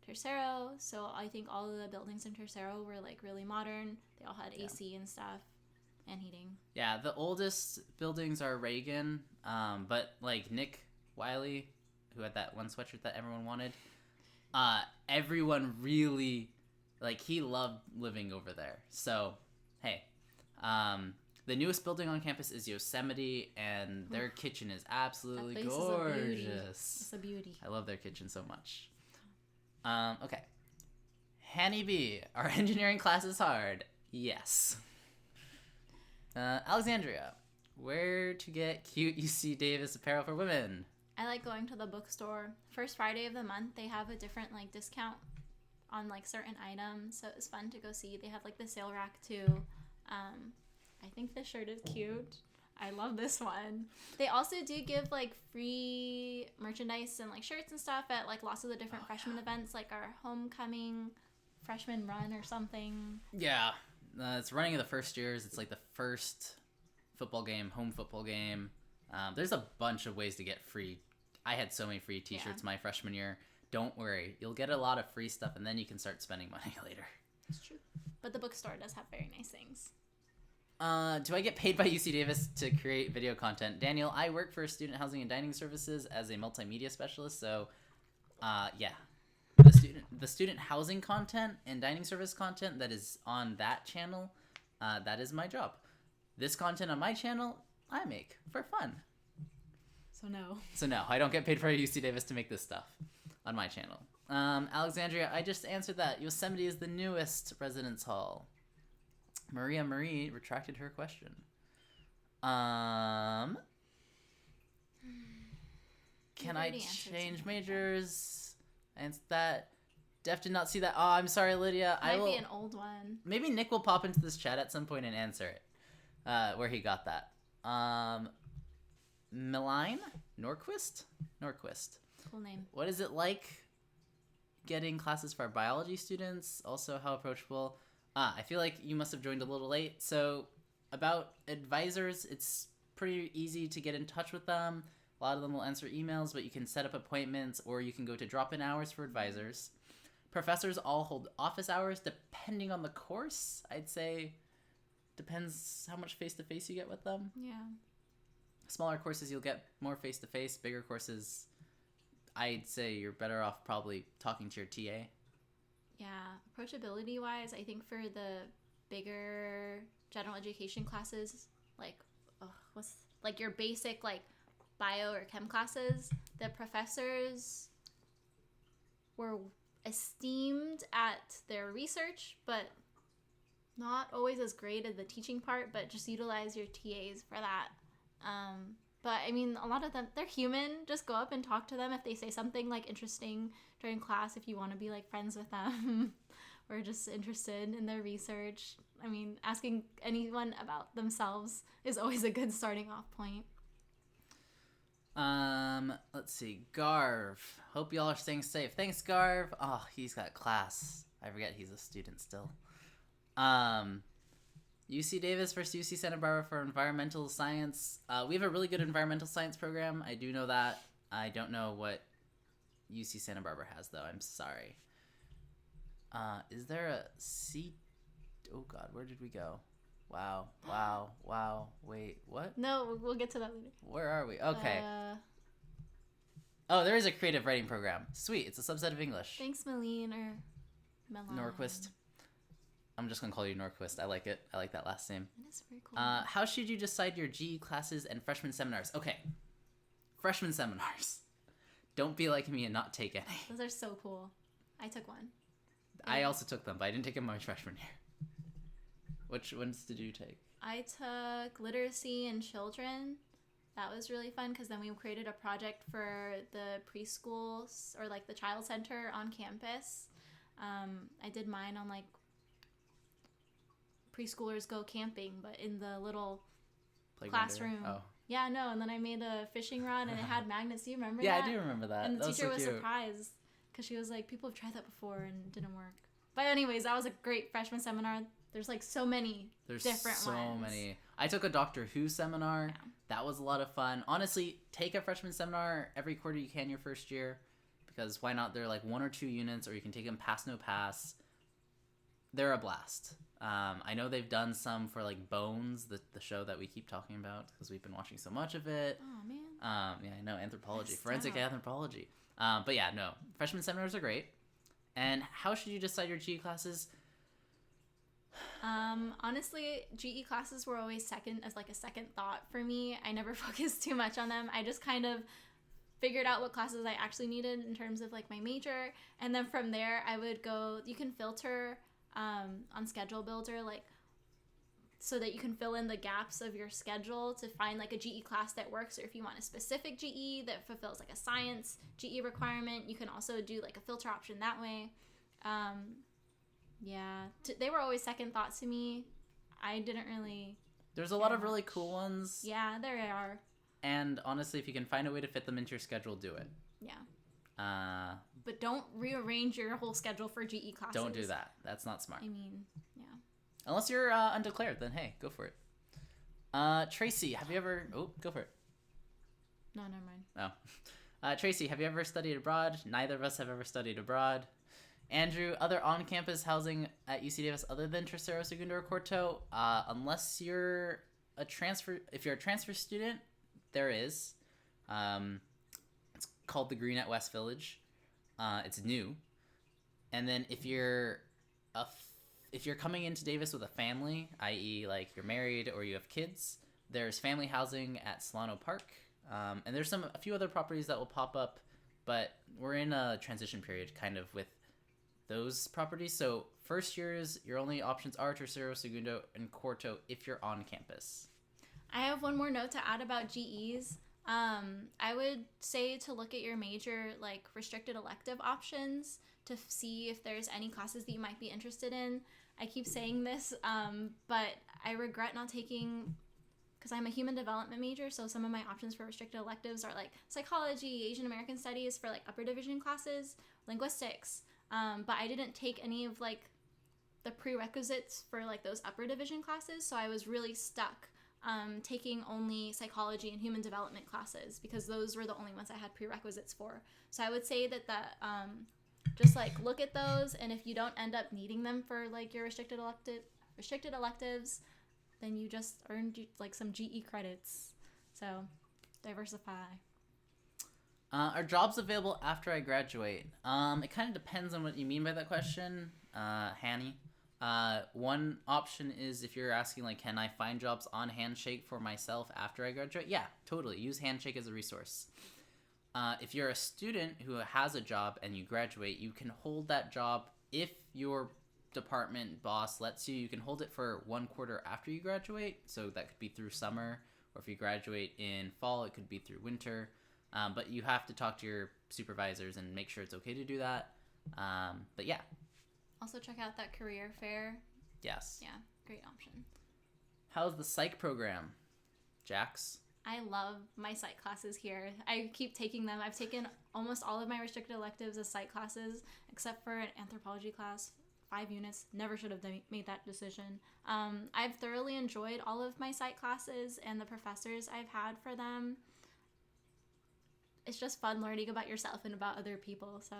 Tercero, so I think all of the buildings in Tercero were like really modern. They all had AC and stuff and heating. Yeah, the oldest buildings are Reagan, but like Nick Wiley, who had that one sweatshirt that everyone wanted, everyone really, like, he loved living over there. So, hey, the newest building on campus is Yosemite, and their kitchen is absolutely gorgeous. It's a beauty. I love their kitchen so much. Okay. Hanny B, are engineering classes hard? Yes. Alexandria, where to get cute UC Davis apparel for women? I like going to the bookstore. First Friday of the month, they have a different like discount on like certain items, so it's fun to go see. They have like the sale rack too. I think this shirt is cute. I love this one. They also do give like free merchandise and like shirts and stuff at like lots of the different freshman events, like our homecoming freshman run or something. Yeah, it's running in the first years. It's like the first football game, home football game. There's a bunch of ways to get free. I had so many free t-shirts my freshman year. don't worry. You'll get a lot of free stuff, and then you can start spending money later. It's true. But the bookstore does have very nice things. Do I get paid by UC Davis to create video content? Daniel, I work for Student Housing and Dining Services as a multimedia specialist, so yeah. The student housing content and dining service content that is on that channel, that is my job. This content on my channel, I make for fun. So no, I don't get paid for UC Davis to make this stuff on my channel. Alexandria, I just answered that. Yosemite is the newest residence hall. Maria Marie retracted her question. Can I change majors? And that Def did not see that. Oh, I'm sorry, Lydia. Might be an old one. Maybe Nick will pop into this chat at some point and answer it. Where he got that. Meline Norquist. Cool name. What is it like getting classes for our biology students? Also, how approachable? I feel like you must have joined a little late. So, about advisors, it's pretty easy to get in touch with them. A lot of them will answer emails, but you can set up appointments, or you can go to drop-in hours for advisors. Professors all hold office hours depending on the course. I'd say depends how much face-to-face you get with them. Yeah. Smaller courses, you'll get more face-to-face. Bigger courses, I'd say you're better off probably talking to your TA. Yeah, approachability wise, I think for the bigger general education classes, like your basic like bio or chem classes, the professors were esteemed at their research, but not always as great at the teaching part, but just utilize your TAs for that. But I mean, a lot of them, they're human. Just go up and talk to them if they say something like interesting during class, if you want to be like friends with them or just interested in their research. I mean, asking anyone about themselves is always a good starting off point. Let's see. Garv. Hope y'all are staying safe. Thanks, Garv. Oh, he's got class. I forget he's a student still. UC Davis versus UC Santa Barbara for environmental science. We have a really good environmental science program. I do know that. I don't know what UC Santa Barbara has, though. I'm sorry. Is there a seat? Oh, God. Where did we go? Wow. Wait, what? No, we'll get to that later. Where are we? Okay. Oh, there is a creative writing program. Sweet. It's a subset of English. Thanks, Malene or Melan. Norquist. I'm just going to call you Norquist. I like it. I like that last name. That is very cool. How should you decide your GE classes and freshman seminars? Okay. Freshman seminars. Don't be like me and not take any. Those are so cool. I took one. I also took them, but I didn't take them my freshman year. Which ones did you take? I took literacy and children. That was really fun because then we created a project for the preschools or like the child center on campus. I did mine on like preschoolers go camping, but in the little classroom. Oh. Yeah, no, and then I made a fishing rod and it had magnets. Do you remember yeah, that? I do remember that. And the that teacher was, so was surprised because she was like, people have tried that before and it didn't work. But anyways, that was a great freshman seminar. There's like so many different so ones. Many. I took a Doctor Who seminar. Yeah. That was a lot of fun. Honestly, take a freshman seminar every quarter you can your first year, because why not? They're like 1 or 2 units, or you can take them pass no pass. They're a blast. I know they've done some for like Bones, the show that we keep talking about because we've been watching so much of it. Oh man. Yeah, I know, anthropology, forensic anthropology. But yeah, no, freshman seminars are great. And how should you decide your GE classes? Honestly, GE classes were always a second thought for me. I never focused too much on them. I just kind of figured out what classes I actually needed in terms of like my major, and then from there I would go. You can filter on Schedule Builder, like so that you can fill in the gaps of your schedule to find like a GE class that works, or if you want a specific GE that fulfills like a science GE requirement, you can also do like a filter option that way. Yeah, they were always second thoughts to me. I didn't really... There's a lot of really cool ones. Yeah, there are. And honestly, if you can find a way to fit them into your schedule, do it. Yeah. But don't rearrange your whole schedule for GE classes. Don't do that. That's not smart. I mean, yeah. Unless you're undeclared, then hey, go for it. Tracy, have you ever... Oh, go for it. No, never mind. Tracy, have you ever studied abroad? Neither of us have ever studied abroad. Andrew, other on-campus housing at UC Davis other than Tercero, Segundo, or Corto? Unless you're if you're a transfer student, there is. It's called the Green at West Village. It's new. And then if you're coming into Davis with a family, i.e. like you're married or you have kids, there's family housing at Solano Park. And there's a few other properties that will pop up, but we're in a transition period kind of with those properties. So first years, your only options are Tercero, Segundo, and Corto if you're on campus. I have one more note to add about GEs. I would say to look at your major like restricted elective options to see if there's any classes that you might be interested in. I keep saying this, but I regret not taking, because I'm a human development major, so some of my options for restricted electives are like psychology, Asian American studies for like upper division classes, linguistics, but I didn't take any of like the prerequisites for like those upper division classes, so I was really stuck taking only psychology and human development classes because those were the only ones I had prerequisites for. So I would say that just like look at those, and if you don't end up needing them for like your restricted electives, then you just earned like some GE credits. So diversify. Are jobs available after I graduate? It kind of depends on what you mean by that question, Hanny. One option is if you're asking like, can I find jobs on Handshake for myself after I graduate? Yeah, totally. Use Handshake as a resource. If you're a student who has a job and you graduate, you can hold that job if your department boss lets you. You can hold it for 1 quarter after you graduate. So that could be through summer, or if you graduate in fall, it could be through winter. But you have to talk to your supervisors and make sure it's okay to do that. But yeah. Also check out that career fair. Yes. Yeah, great option. How's the psych program, Jax? I love my psych classes here. I keep taking them. I've taken almost all of my restricted electives as psych classes, except for an anthropology class, 5 units. Never should have made that decision. I've thoroughly enjoyed all of my psych classes and the professors I've had for them. It's just fun learning about yourself and about other people. So,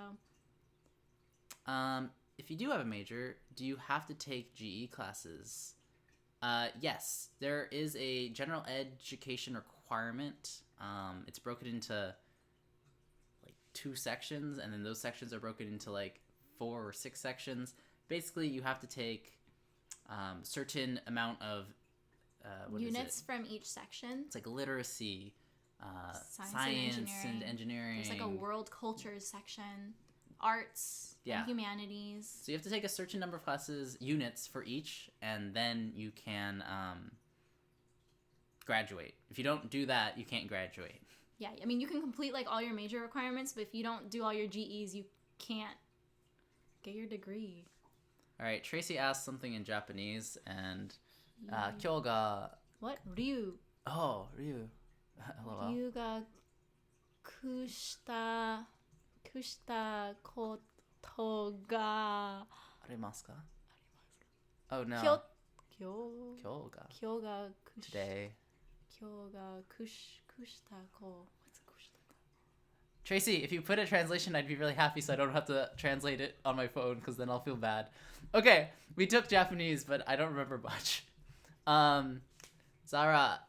if you do have a major, do you have to take GE classes? Yes, there is a general education requirement. It's broken into like 2 sections, and then those sections are broken into like 4 or 6 sections. Basically, you have to take certain amount of units from each section. It's like literacy, science and engineering. There's like a world cultures section, arts, and humanities. So you have to take a certain number of classes, units for each, and then you can graduate. If you don't do that, you can't graduate. Yeah, I mean, you can complete like all your major requirements, but if you don't do all your GEs, you can't get your degree. All right, Tracy asked something in Japanese, and Kyoga. What? Ryu. Oh, Ryu. LOL. Ryu ga kushita koto ga Arimasu ka? Oh no. Kyoga. Today. Kyoga kushita ko. What's kushita ko? Tracy, if you put a translation, I'd be really happy so I don't have to translate it on my phone because then I'll feel bad. Okay, we took Japanese, but I don't remember much. Zara,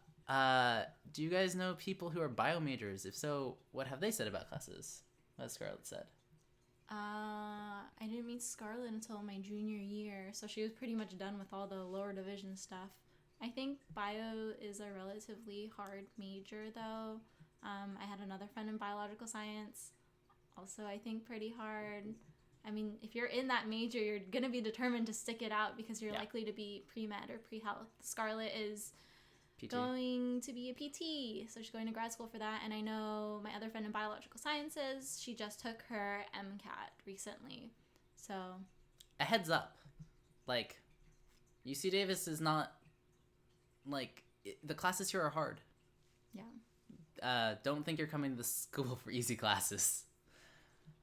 do you guys know people who are bio majors? If so, what have they said about classes? What has Scarlett said? I didn't meet Scarlett until my junior year, so she was pretty much done with all the lower division stuff. I think bio is a relatively hard major, though. I had another friend in biological science, also I think pretty hard. I mean, if you're in that major, you're going to be determined to stick it out because you're likely to be pre-med or pre-health. Scarlett is PT. Going to be a PT, so she's going to grad school for that. And I know my other friend in biological sciences, she just took her MCAT recently. So, a heads up, like, UC Davis is not, like, the classes here are hard. Yeah. Don't think you're coming to the school for easy classes.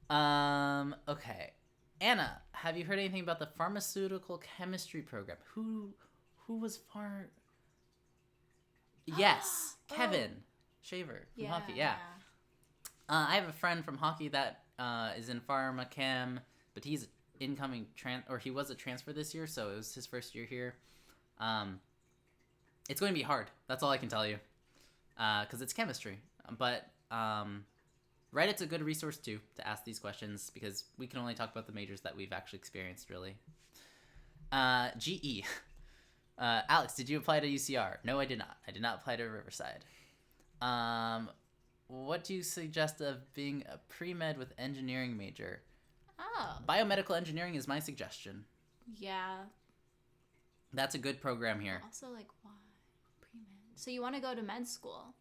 Okay. Anna, have you heard anything about the pharmaceutical chemistry program? Who was Yes, Kevin Shaver from Huffy. Yeah. I have a friend from hockey that is in pharma chem, but he's incoming he was a transfer this year, so it was his first year here. It's going to be hard. That's all I can tell you, because it's chemistry. But Reddit's a good resource too to ask these questions because we can only talk about the majors that we've actually experienced, really. GE. Alex, did you apply to UCR? No, I did not. I did not apply to Riverside. What do you suggest of being a pre-med with engineering major? Oh. Biomedical engineering is my suggestion. Yeah. That's a good program here. Also, like, why pre-med? So you want to go to med school,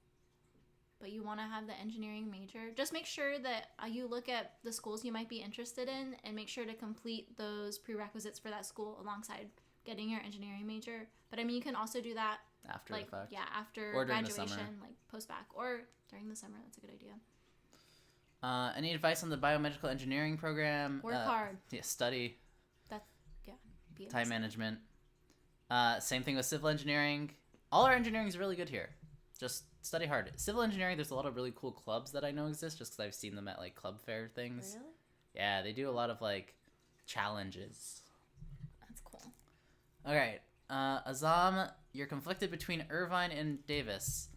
but you want to have the engineering major. Just make sure that you look at the schools you might be interested in and make sure to complete those prerequisites for that school alongside getting your engineering major. But I mean, you can also do that After like, the fact. yeah, after or during graduation, the summer. like post-bac, or during the summer. That's a good idea. Any advice on the biomedical engineering program? Work hard. Yeah, study. Be Time management. Same thing with civil engineering. All our engineering is really good here. Just study hard. Civil engineering, there's a lot of really cool clubs that I know exist just because I've seen them at like club fair things. Really? Yeah, they do a lot of like challenges. That's cool. All right. Azam, you're conflicted between Irvine and Davis.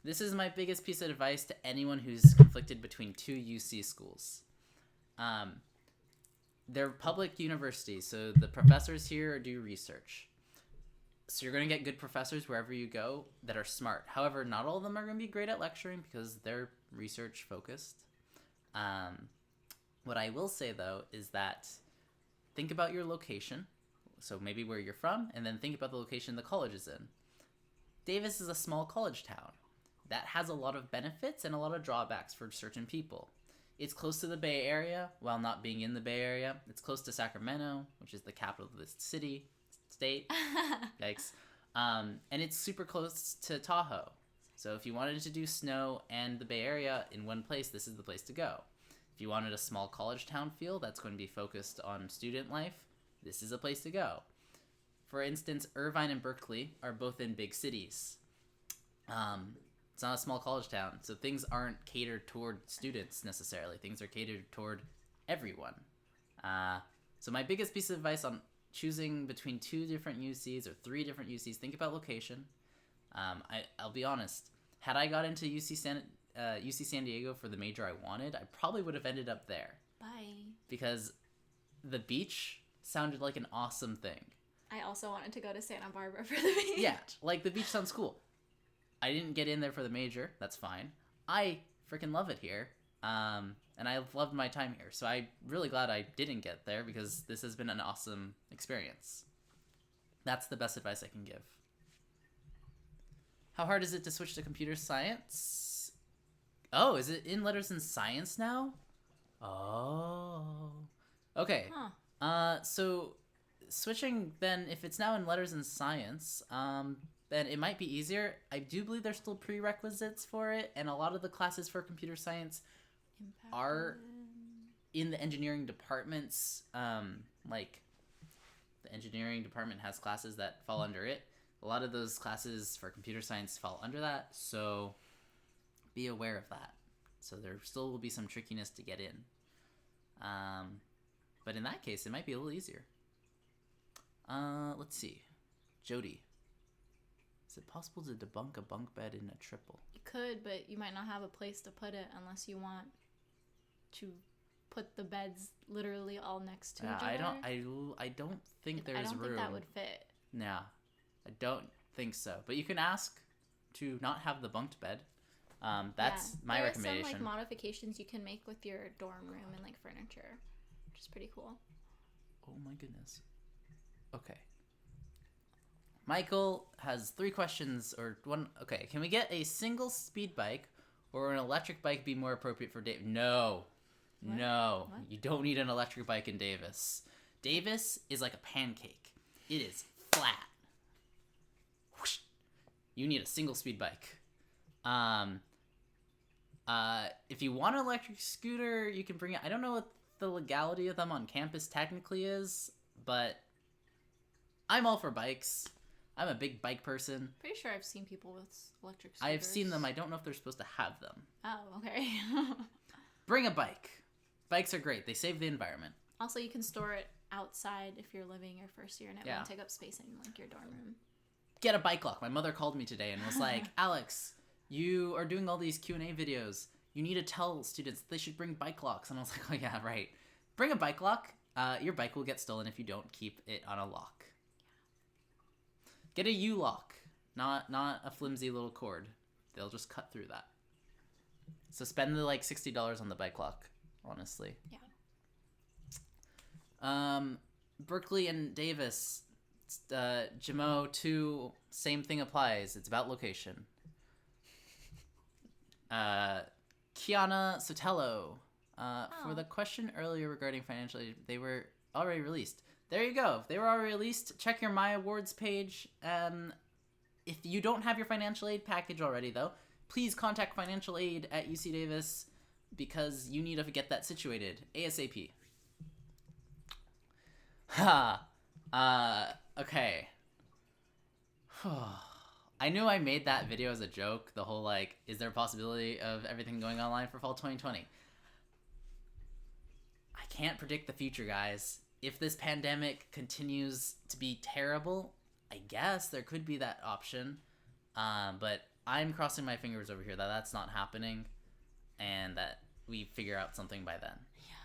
This is my biggest piece of advice to anyone who's conflicted between two UC schools. They're public universities, so the professors here do research. So you're going to get good professors wherever you go that are smart. However, not all of them are going to be great at lecturing because they're research focused. What I will say, though, is that think about your location. So maybe where you're from, and then think about the location the college is in. Davis is a small college town. That has a lot of benefits and a lot of drawbacks for certain people. It's close to the Bay Area while not being in the Bay Area. It's close to Sacramento, which is the capital of the state. Yikes. And it's super close to Tahoe. So if you wanted to do snow and the Bay Area in one place, this is the place to go. If you wanted a small college town feel that's going to be focused on student life, this is a place to go. For instance, Irvine and Berkeley are both in big cities. It's not a small college town, so things aren't catered toward students necessarily. Things are catered toward everyone. So my biggest piece of advice on choosing between 2 different UCs or 3 different UCs, think about location. I'll be honest. Had I got into UC San Diego for the major I wanted, I probably would have ended up there. Bye. Because the beach sounded like an awesome thing. I also wanted to go to Santa Barbara for the beach. Yeah, like the beach sounds cool. I didn't get in there for the major. That's fine. I freaking love it here. And I've loved my time here. So I'm really glad I didn't get there because this has been an awesome experience. That's the best advice I can give. How hard is it to switch to computer science? Oh, is it in letters and science now? Oh. Okay. Huh. So switching then, if it's now in letters and science, then it might be easier. I do believe there's still prerequisites for it, and a lot of the classes for computer science are in the engineering departments. Like the engineering department has classes that fall under it. A lot of those classes for computer science fall under that, so be aware of that. So there still will be some trickiness to get in. But in that case, it might be a little easier. Let's see. Jody. Is it possible to debunk a bunk bed in a triple? You could, but you might not have a place to put it unless you want to put the beds literally all next to each other. I don't think there's room. I don't think that would fit. Nah, I don't think so. But you can ask to not have the bunked bed. That's my recommendation. There are some like modifications you can make with your dorm room and like furniture, which is pretty cool. Oh my goodness. Okay. Michael has 3 questions or one. Okay, can we get a single speed bike or an electric bike be more appropriate for Davis? No. What? No. What? You don't need an electric bike in Davis. Davis is like a pancake. It is flat. Whoosh. You need a single speed bike. If you want an electric scooter, you can bring it. I don't know what the legality of them on campus technically is, but I'm all for bikes. I'm a big bike person. Pretty sure I've seen people with electric scooters. I've seen them. I don't know if they're supposed to have them. Oh, okay. Bring a bike. Bikes are great. They save the environment. Also, you can store it outside if you're living your first year and it Yeah. won't take up space in like your dorm room. Get a bike lock. My mother called me today and was like, Alex, you are doing all these Q&A videos. You need to tell students they should bring bike locks. And I was like, oh yeah, right. Bring a bike lock. Your bike will get stolen if you don't keep it on a lock. Get a U-lock, not a flimsy little cord. They'll just cut through that. So spend the like $60 on the bike lock, honestly. Yeah. Berkeley and Davis, Jamo 2, same thing applies. It's about location. Kiana Sotelo, for the question earlier regarding financial aid, they were already released. There you go. They were already released. Check your My Awards page. If you don't have your financial aid package already, though, please contact financial aid at UC Davis because you need to get that situated ASAP. Okay. I knew I made that video as a joke. The whole, like, is there a possibility of everything going online for fall 2020? I can't predict the future, guys. If this pandemic continues to be terrible, I guess there could be that option. But I'm crossing my fingers over here that that's not happening and that we figure out something by then. Yeah.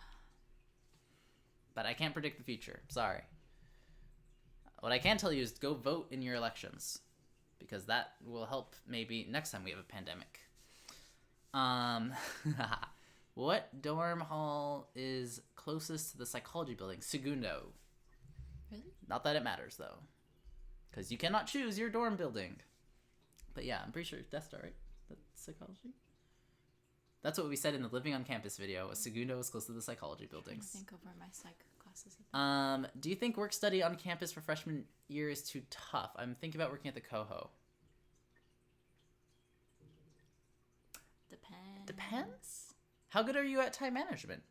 But I can't predict the future. Sorry. What I can tell you is go vote in your elections because that will help maybe next time we have a pandemic. What dorm hall is closest to the psychology building? Segundo. Really? Not that it matters, though. Because you cannot choose your dorm building. But yeah, I'm pretty sure Death Star, right? That's psychology? That's what we said in the Living on Campus video. Segundo is close to the psychology buildings. I think over my psych classes. Do you think work study on campus for freshman year is too tough? I'm thinking about working at the Coho. Depends? How good are you at time management?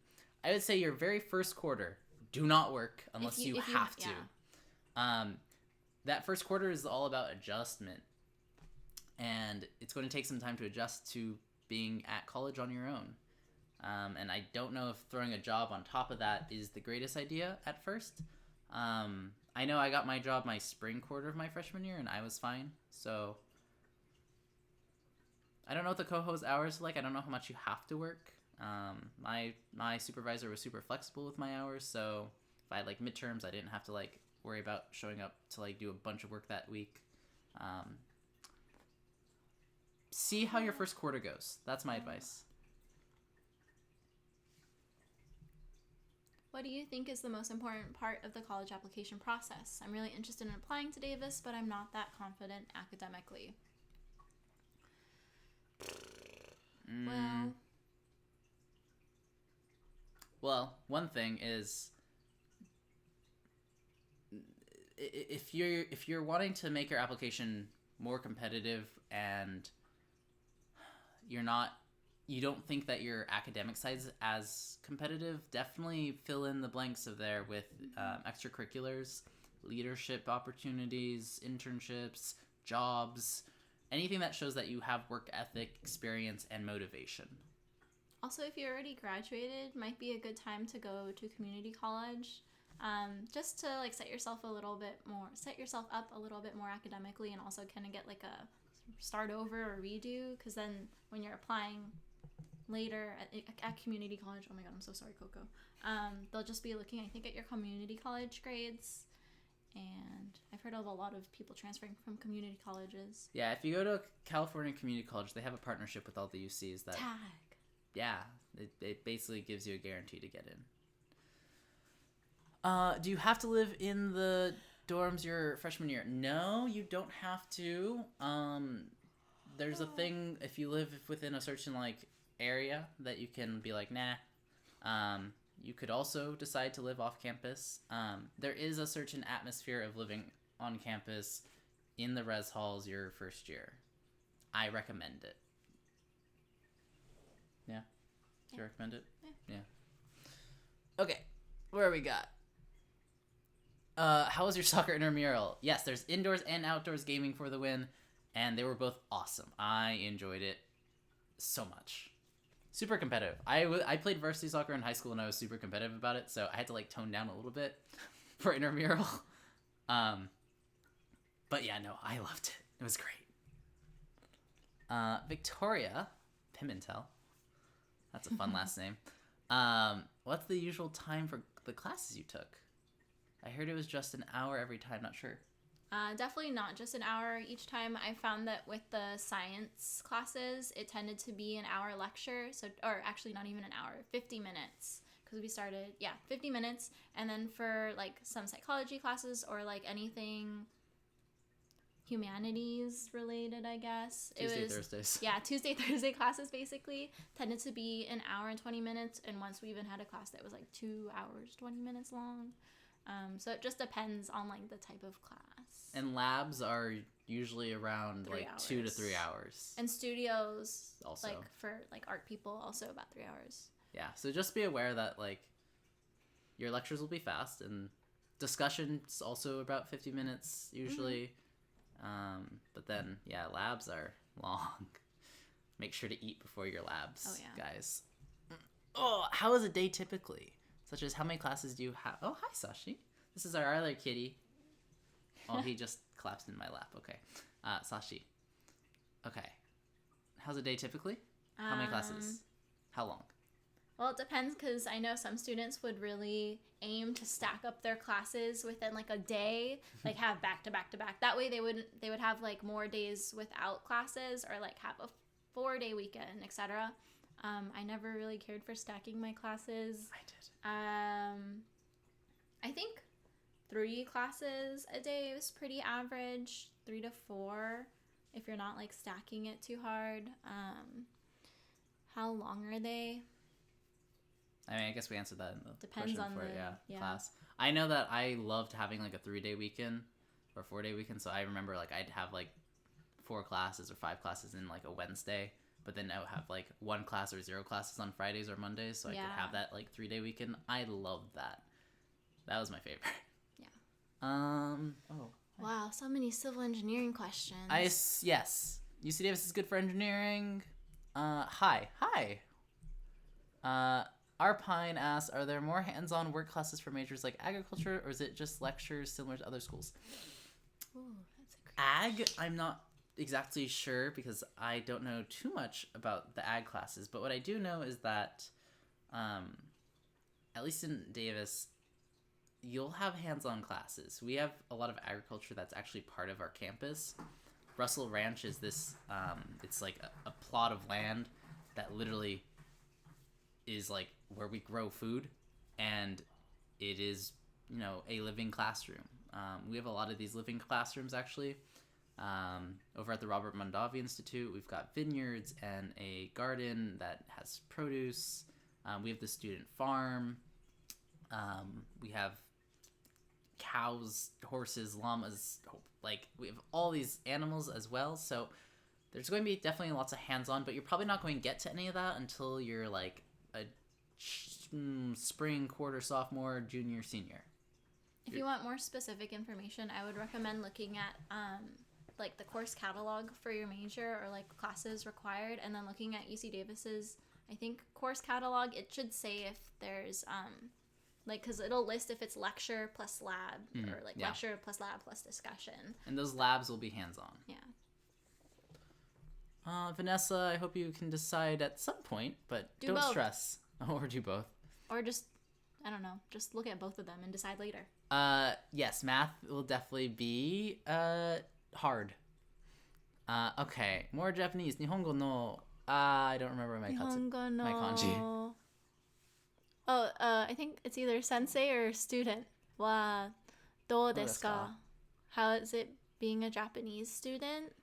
I would say your very first quarter, do not work unless you have to. Yeah. That first quarter is all about adjustment. And it's going to take some time to adjust to being at college on your own. And I don't know if throwing a job on top of that is the greatest idea at first. I know I got my job my spring quarter of my freshman year, and I was fine. So I don't know what the Coho's hours are like. I don't know how much you have to work. My supervisor was super flexible with my hours, so if I had like midterms, I didn't have to like worry about showing up to like do a bunch of work that week. See how your first quarter goes. That's my advice. What do you think is the most important part of the college application process? I'm really interested in applying to Davis, but I'm not that confident academically. Well, one thing is if you're wanting to make your application more competitive and you don't think that your academic side is as competitive, definitely fill in the blanks of there with extracurriculars, leadership opportunities, internships, jobs, anything that shows that you have work ethic, experience, and motivation. Also, if you already graduated, might be a good time to go to community college, just to like set yourself up a little bit more academically, and also kind of get like a start over or redo. Because then when you're applying later at community college, oh my god, I'm so sorry, Coco. They'll just be looking, I think, at your community college grades. And I've heard of a lot of people transferring from community colleges. Yeah, if you go to California Community College, they have a partnership with all the UCs that... Tag. Yeah, it basically gives you a guarantee to get in. Do you have to live in the dorms your freshman year? No, you don't have to. There's a thing, if you live within a certain, like, area that you can be like, nah. You could also decide to live off campus. There is a certain atmosphere of living on campus in the res halls your first year. I recommend it. Yeah? Do you recommend it? Yeah. Okay. Where we got? How was your soccer intramural? Yes, there's indoors and outdoors gaming for the win, and they were both awesome. I enjoyed it so much. Super competitive. I played varsity soccer in high school and I was super competitive about it, so I had to like tone down a little bit for intramural. But yeah, no, I loved it. It was great. Victoria Pimentel. That's a fun last name. What's the usual time for the classes you took? I heard it was just an hour every time. Not sure. Definitely not just an hour each time. I found that with the science classes, it tended to be an hour lecture. So, or actually not even an hour, 50 minutes. Because we started, 50 minutes. And then for like some psychology classes or like anything humanities related, I guess. Thursdays. Yeah, Tuesday, Thursday classes basically tended to be an hour and 20 minutes. And once we even had a class that was like 2 hours, 20 minutes long. So it just depends on like the type of class. And labs are usually around 3 like hours. 2 to 3 hours. And studios, also, like for like art people, also about 3 hours. Yeah, so just be aware that like your lectures will be fast and discussion's also about 50 minutes usually. But then labs are long. Make sure to eat before your labs, guys. Oh, how is a day typically? Such as how many classes do you have? Oh, hi, Sashi. This is our other kitty. Oh, he just collapsed in my lap. Okay. Sashi. Okay. How's a day typically? How many classes? How long? Well, it depends because I know some students would really aim to stack up their classes within like a day, like have back to back to back. That way they would have like more days without classes or like have a 4-day weekend, etc. I never really cared for stacking my classes. I did. I think 3 classes a day is pretty average. 3 to 4 if you're not like stacking it too hard. How long are they? I mean, I guess we answered that in the Depends question on for the class. I know that I loved having like a 3-day weekend or 4-day weekend, so I remember like I'd have like 4 classes or 5 classes in like a Wednesday, but then I would have like 1 class or 0 classes on Fridays or Mondays, so I could have that like 3-day weekend. I loved that. That was my favorite. Yeah. Wow, so many civil engineering questions. Yes. UC Davis is good for engineering. Hi. Arpine asks, are there more hands-on work classes for majors like agriculture, or is it just lectures similar to other schools? Ooh, that's a great Ag, I'm not exactly sure because I don't know too much about the ag classes, but what I do know is that at least in Davis, you'll have hands-on classes. We have a lot of agriculture that's actually part of our campus. Russell Ranch is this, it's like a plot of land that literally is like where we grow food, and it is, a living classroom. We have a lot of these living classrooms actually. Over at the Robert Mondavi Institute, we've got vineyards and a garden that has produce. We have the student farm. We have cows, horses, llamas, like we have all these animals as well. So there's going to be definitely lots of hands-on, but you're probably not going to get to any of that until you're like a spring, quarter, sophomore, junior, senior. If you want more specific information, I would recommend looking at like the course catalog for your major or like classes required, and then looking at UC Davis's, I think, course catalog. It should say if there's because it'll list if it's lecture plus lab or like lecture plus lab plus discussion. And those labs will be hands-on. Yeah. Vanessa, I hope you can decide at some point, but don't stress. Or do both. Or just, I don't know, just look at both of them and decide later. Yes, math will definitely be hard. Okay, more Japanese. Nihongo no. I don't remember my kanji. Oh, I think it's either sensei or student. Wa do desu ka? How is it being a Japanese student?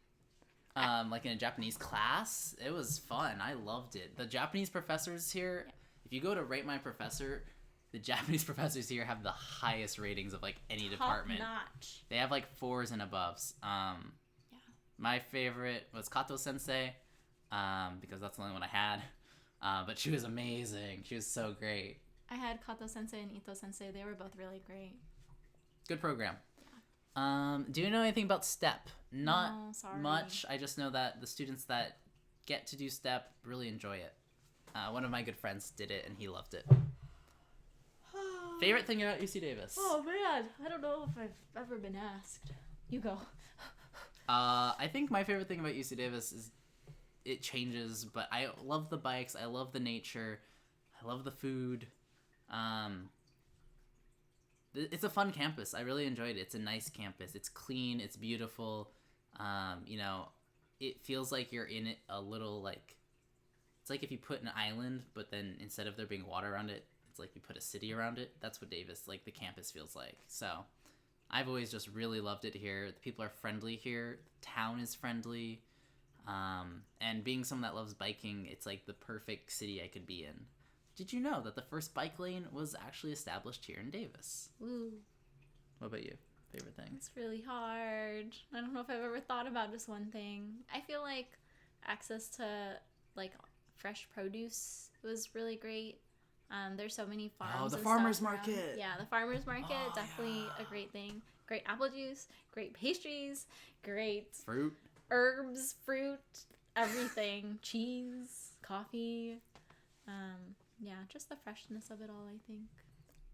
Like in a Japanese class, it was fun. I loved it. The Japanese professors here, if you go to Rate My Professor, the Japanese professors here have the highest ratings of like any department. Top notch. They have like 4s and aboves. My favorite was Kato Sensei, because that's the only one I had. But she was amazing. She was so great. I had Kato Sensei and Ito Sensei. They were both really great. Good program. Do you know anything about STEP? Not no, sorry. much. I just know that the students that get to do STEP really enjoy it. One of my good friends did it, and he loved it. Favorite thing about UC Davis? Oh man, I don't know if I've ever been asked. You go. I think my favorite thing about UC Davis is it changes, but I love the bikes. I love the nature. I love the food. It's a fun campus. I really enjoyed it. It's a nice campus. It's clean. It's beautiful. It feels like you're in it a little like... It's like if you put an island, but then instead of there being water around it, it's like you put a city around it. That's what Davis, like the campus feels like. So I've always just really loved it here. The people are friendly here. The town is friendly. And being someone that loves biking, it's like the perfect city I could be in. Did you know that the first bike lane was actually established here in Davis? Woo. What about you? Favorite thing? It's really hard. I don't know if I've ever thought about just one thing. I feel like access to like fresh produce was really great. There's so many farms. The and farmers stuff around. market. Yeah, the farmers market, Oh, definitely yeah. a great thing. Great apple juice, great pastries, great Fruit. herbs, fruit, everything, cheese, coffee. Yeah, just the freshness of it all, I think.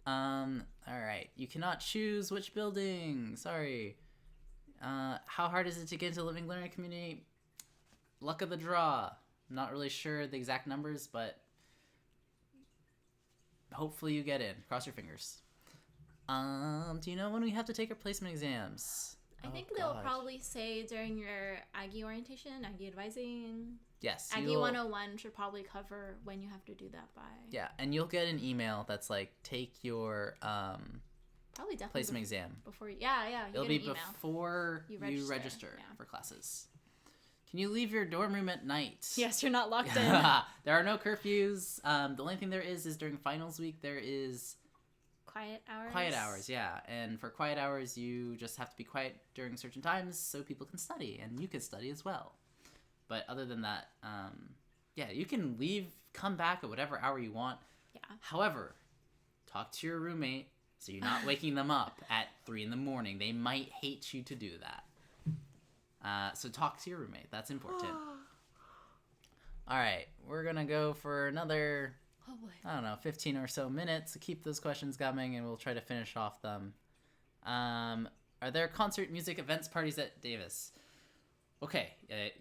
All right. You cannot choose which building. Sorry. How hard is it to get into living learning community? Luck of the draw. Not really sure the exact numbers, but hopefully you get in. Cross your fingers. Do you know when we have to take our placement exams? I think they'll probably say during your Aggie orientation, Aggie advising. Yes. Aggie 101 should probably cover when you have to do that by. Yeah, and you'll get an email that's like, take your Probably definitely placement exam. before. Yeah. You It'll get be an email. before you register yeah. for classes. Can you leave your dorm room at night? Yes, you're not locked in. There are no curfews. The only thing there is during finals week, there is... Quiet hours? Quiet hours, yeah. And for quiet hours, you just have to be quiet during certain times so people can study, and you can study as well. But other than that, yeah, you can leave, come back at whatever hour you want. Yeah. However, talk to your roommate so you're not waking them up at 3 a.m. They might hate you to do that. So talk to your roommate. That's important. All right, we're going to go for another... Oh boy. I don't know, 15 or so minutes to keep those questions coming, and we'll try to finish off them. Are there concert, music, events, parties at Davis? Okay,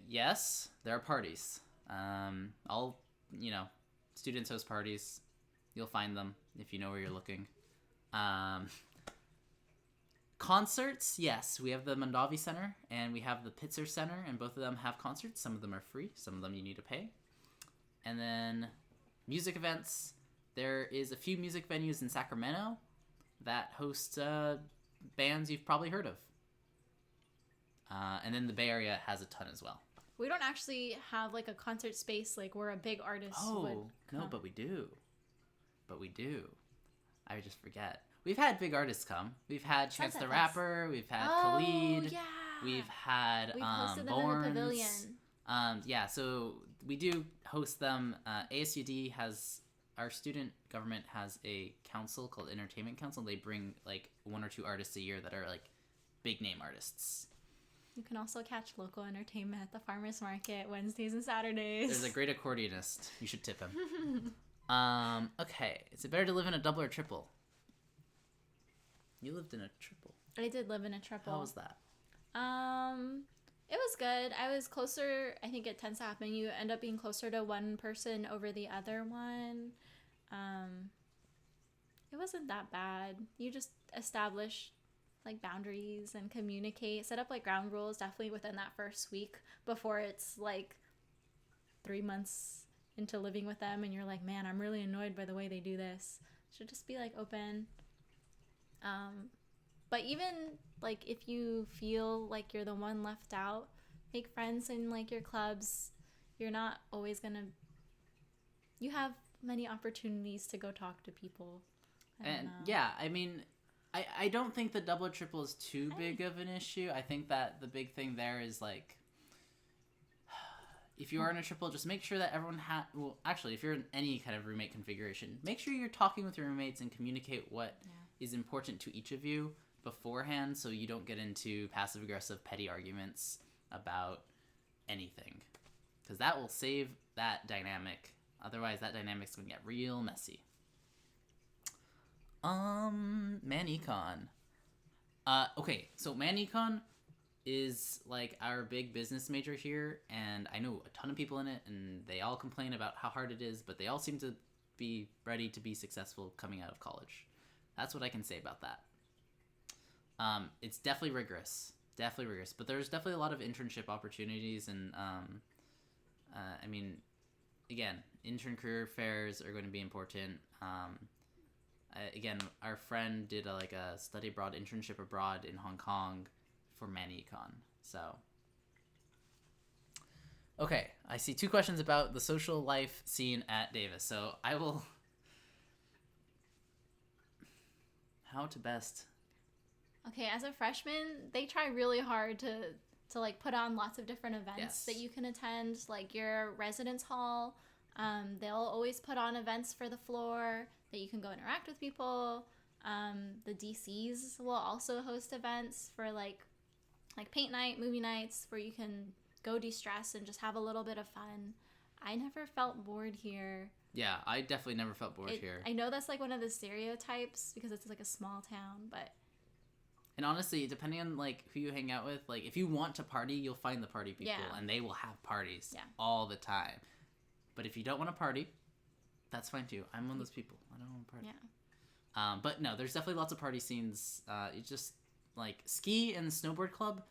yes, there are parties. All, students host parties. You'll find them if you know where you're looking. Concerts, yes, we have the Mondavi Center, and we have the Pitzer Center, and both of them have concerts. Some of them are free, some of them you need to pay. And then... music events, there is a few music venues in Sacramento that host bands you've probably heard of. And then the Bay Area has a ton as well. We don't actually have like a concert space like where a big artist would come. No, but we do. I just forget. We've had big artists come. We've had Chance the Rapper, we've had Khalid, yeah. we've had We've hosted them Borns. in the pavilion. Yeah, so we do host them. ASUD has, our student government has a council called Entertainment Council. They bring like 1 or 2 artists a year that are like big name artists. You can also catch local entertainment at the farmers market Wednesdays and Saturdays. There's a great accordionist. You should tip him. Okay. Is it better to live in a double or triple? You lived in a triple. I did live in a triple. How was that? It was good. I was closer. I think it tends to happen. You end up being closer to one person over the other one. It wasn't that bad. You just establish like boundaries and communicate, set up like ground rules definitely within that first week before it's like 3 months into living with them and you're like, man, I'm really annoyed by the way they do this. Should just be like open. But even like if you feel like you're the one left out, make friends in like your clubs. You're not always gonna, you have many opportunities to go talk to people. And yeah, I mean, I don't think the double or triple is too big of an issue. I think that the big thing there is like, if you are in a triple, just make sure that everyone well, actually, if you're in any kind of roommate configuration, make sure you're talking with your roommates and communicate what is important to each of you beforehand so you don't get into passive-aggressive petty arguments about anything. Because that will save that dynamic Otherwise, that dynamic's going to get real messy. Man-econ. Okay, so man-econ is like our big business major here, and I know a ton of people in it, and they all complain about how hard it is, but they all seem to be ready to be successful coming out of college. That's what I can say about that. It's definitely rigorous, but there's definitely a lot of internship opportunities, and I mean, again, intern career fairs are going to be important. Again, our friend did a study abroad internship abroad in Hong Kong for man-econ. So, okay, I see 2 questions about the social life scene at Davis. So I will. How to best. Okay, as a freshman, they try really hard to like put on lots of different events that you can attend, like your residence hall. They'll always put on events for the floor that you can go interact with people. The DCs will also host events for like paint night, movie nights, where you can go de-stress and just have a little bit of fun. I never felt bored here. Yeah, I definitely never felt bored here. I know that's like one of the stereotypes because it's like a small town, but... And honestly, depending on like who you hang out with, like if you want to party, you'll find the party people, and they will have parties all the time. But if you don't want to party, that's fine too. I'm one of those people. I don't want to party. Yeah. But no, there's definitely lots of party scenes. It's just like ski and snowboard club.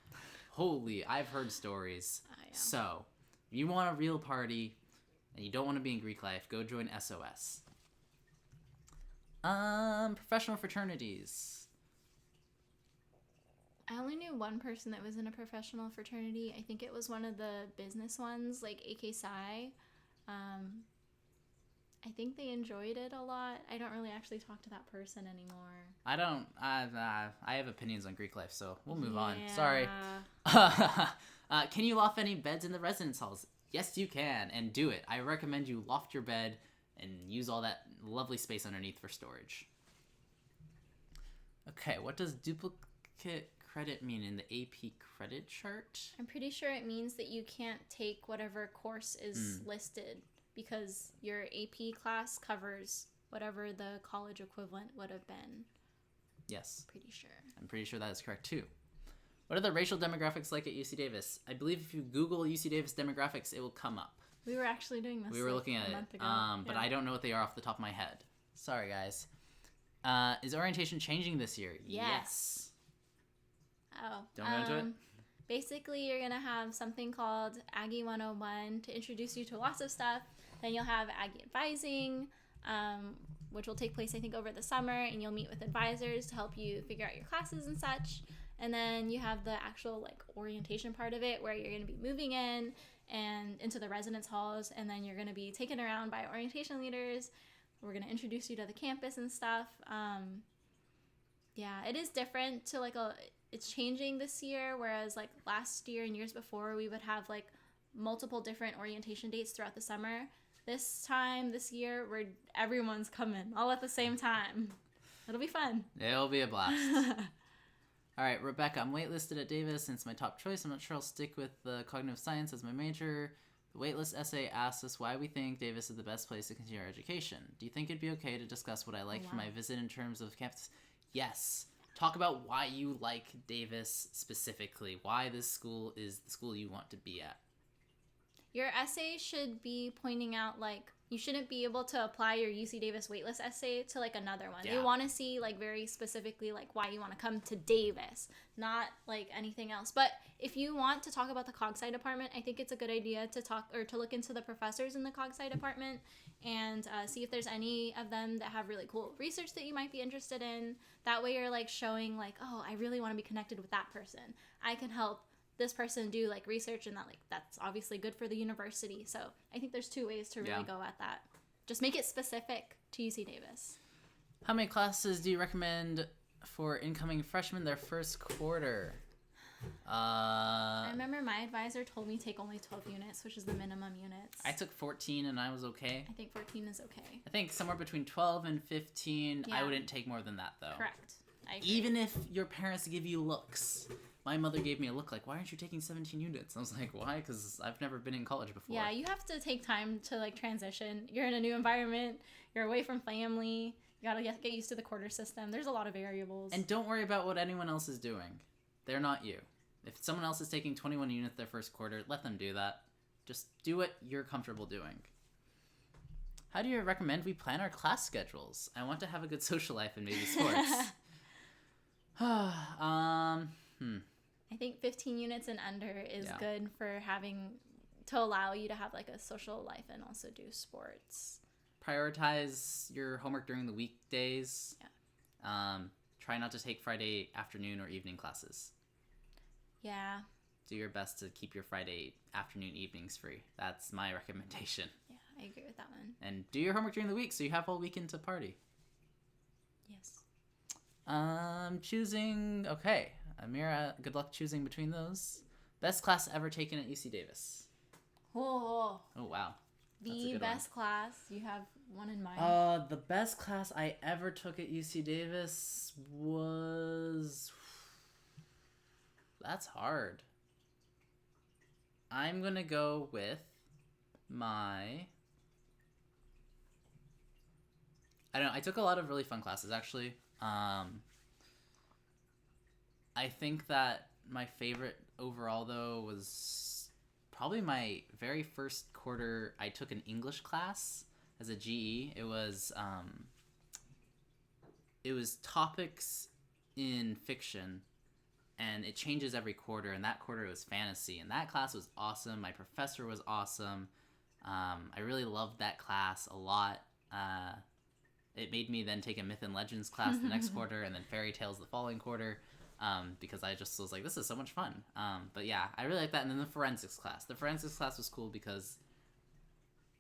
Holy, I've heard stories. Yeah. So, if you want a real party and you don't want to be in Greek life, go join SOS. Professional fraternities. I only knew one person that was in a professional fraternity. I think it was one of the business ones, like AK Psi. I think they enjoyed it a lot. I don't really actually talk to that person anymore. I don't. I have opinions on Greek life, so we'll move on. Sorry. Can you loft any beds in the residence halls? Yes, you can, and do it. I recommend you loft your bed and use all that lovely space underneath for storage. Okay, what does duplicate credit mean in the AP credit chart? I'm pretty sure it means that you can't take whatever course is listed because your AP class covers whatever the college equivalent would have been. Yes. Pretty sure. I'm pretty sure that is correct too. What are the racial demographics like at UC Davis? I believe if you Google UC Davis demographics, it will come up. We were actually doing this. We were looking at it, but I don't know what they are off the top of my head. Sorry, guys. Is orientation changing this year? Yes. Oh. Don't go into it? Basically, you're going to have something called Aggie 101 to introduce you to lots of stuff. Then you'll have Aggie Advising, which will take place, I think, over the summer, and you'll meet with advisors to help you figure out your classes and such. And then you have the actual like orientation part of it where you're going to be moving in and into the residence halls, and then you're going to be taken around by orientation leaders. We're going to introduce you to the campus and stuff. Yeah, it is different to like it's changing this year, whereas like last year and years before we would have like multiple different orientation dates throughout the summer. This year, everyone's coming all at the same time. It'll be fun. It'll be a blast. All right, Rebecca, I'm waitlisted at Davis, and it's my top choice. I'm not sure I'll stick with cognitive science as my major. The waitlist essay asks us why we think Davis is the best place to continue our education. Do you think it'd be okay to discuss what I like from my visit in terms of campus? Yes. Talk about why you like Davis specifically, why this school is the school you want to be at. Your essay should be pointing out, like, you shouldn't be able to apply your UC Davis waitlist essay to, like, another one. Yeah. You want to see, like, very specifically, like, why you want to come to Davis, not, like, anything else. But if you want to talk about the Cog Sci department, I think it's a good idea to look into the professors in the Cog Sci department and see if there's any of them that have really cool research that you might be interested in. That way you're, like, showing, like, oh, I really want to be connected with that person. I can help this person do like research, and that's obviously good for the university. So I think there's 2 ways to really go at that. Just make it specific to UC Davis. How many classes do you recommend for incoming freshmen their first quarter? I remember my advisor told me take only 12 units, which is the minimum units. I took 14 and I was okay. I think 14 is okay. I think somewhere between 12 and 15. I wouldn't take more than that though. Correct. I agree. Even if your parents give you looks. My mother gave me a look like, why aren't you taking 17 units? I was like, why? Because I've never been in college before. Yeah, you have to take time to like transition. You're in a new environment. You're away from family. You gotta get used to the quarter system. There's a lot of variables. And don't worry about what anyone else is doing. They're not you. If someone else is taking 21 units their first quarter, let them do that. Just do what you're comfortable doing. How do you recommend we plan our class schedules? I want to have a good social life and maybe sports. I think 15 units and under is good for to allow you to have like a social life and also do sports. Prioritize your homework during the weekdays. Yeah. Try not to take Friday afternoon or evening classes. Yeah. Do your best to keep your Friday afternoon evenings free. That's my recommendation. Yeah, I agree with that one. And do your homework during the week so you have all weekend to party. Yes. Choosing. Okay. Amira, good luck choosing between those. Best class ever taken at UC Davis. Oh wow. The best class. You have one in mind? The best class I ever took at UC Davis was... That's hard. I'm gonna go with my... I don't know. I took a lot of really fun classes, actually. I think that my favorite overall, though, was probably my very first quarter. I took an English class as a GE. It was topics in fiction, and it changes every quarter. And that quarter was fantasy, and that class was awesome. My professor was awesome. I really loved that class a lot. It made me then take a Myth and Legends class the next quarter, and then Fairy Tales the following quarter. Because I just was like, this is so much fun. But yeah, I really like that. And then the forensics class. The forensics class was cool because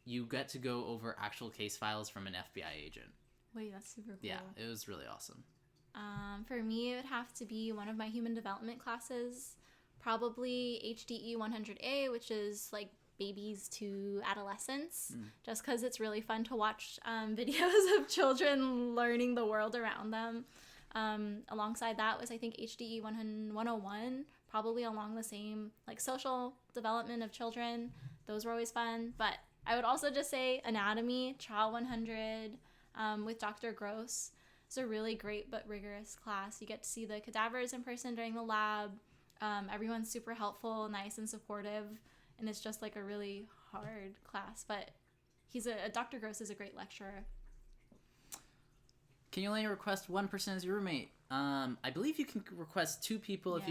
you get to go over actual case files from an FBI agent. Wait, that's super cool. Yeah, it was really awesome. For me, it would have to be one of my human development classes. Probably HDE 100A, which is like babies to adolescents. Just because it's really fun to watch videos of children learning the world around them. Alongside that was, I think, HDE 101, probably along the same, like, social development of children. Those were always fun. But I would also just say anatomy, Trial 100, with Dr. Gross. It's a really great but rigorous class. You get to see the cadavers in person during the lab. Everyone's super helpful, nice and supportive. And it's just, like, a really hard class. But Dr. Gross is a great lecturer. Can you only request one person as your roommate? I believe you can request two people if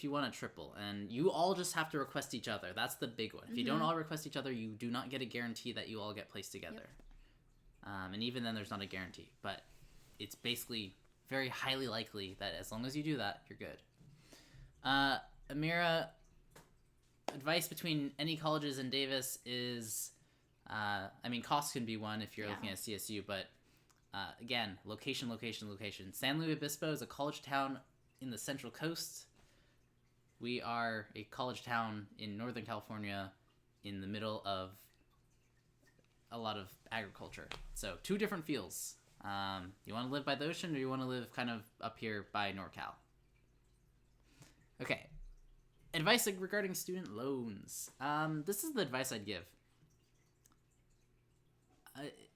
you want a triple, and you all just have to request each other. That's the big one. If you don't all request each other, you do not get a guarantee that you all get placed together. Yep. And even then, there's not a guarantee, but it's basically very highly likely that as long as you do that, you're good. Amira, advice between any colleges in Davis is, cost can be one if you're looking at CSU, but again, location. San Luis Obispo is a college town in the Central Coast. We are a college town in Northern California in the middle of a lot of agriculture. So, two different feels. You want to live by the ocean or you want to live kind of up here by NorCal? Okay. Advice regarding student loans. This is the advice I'd give.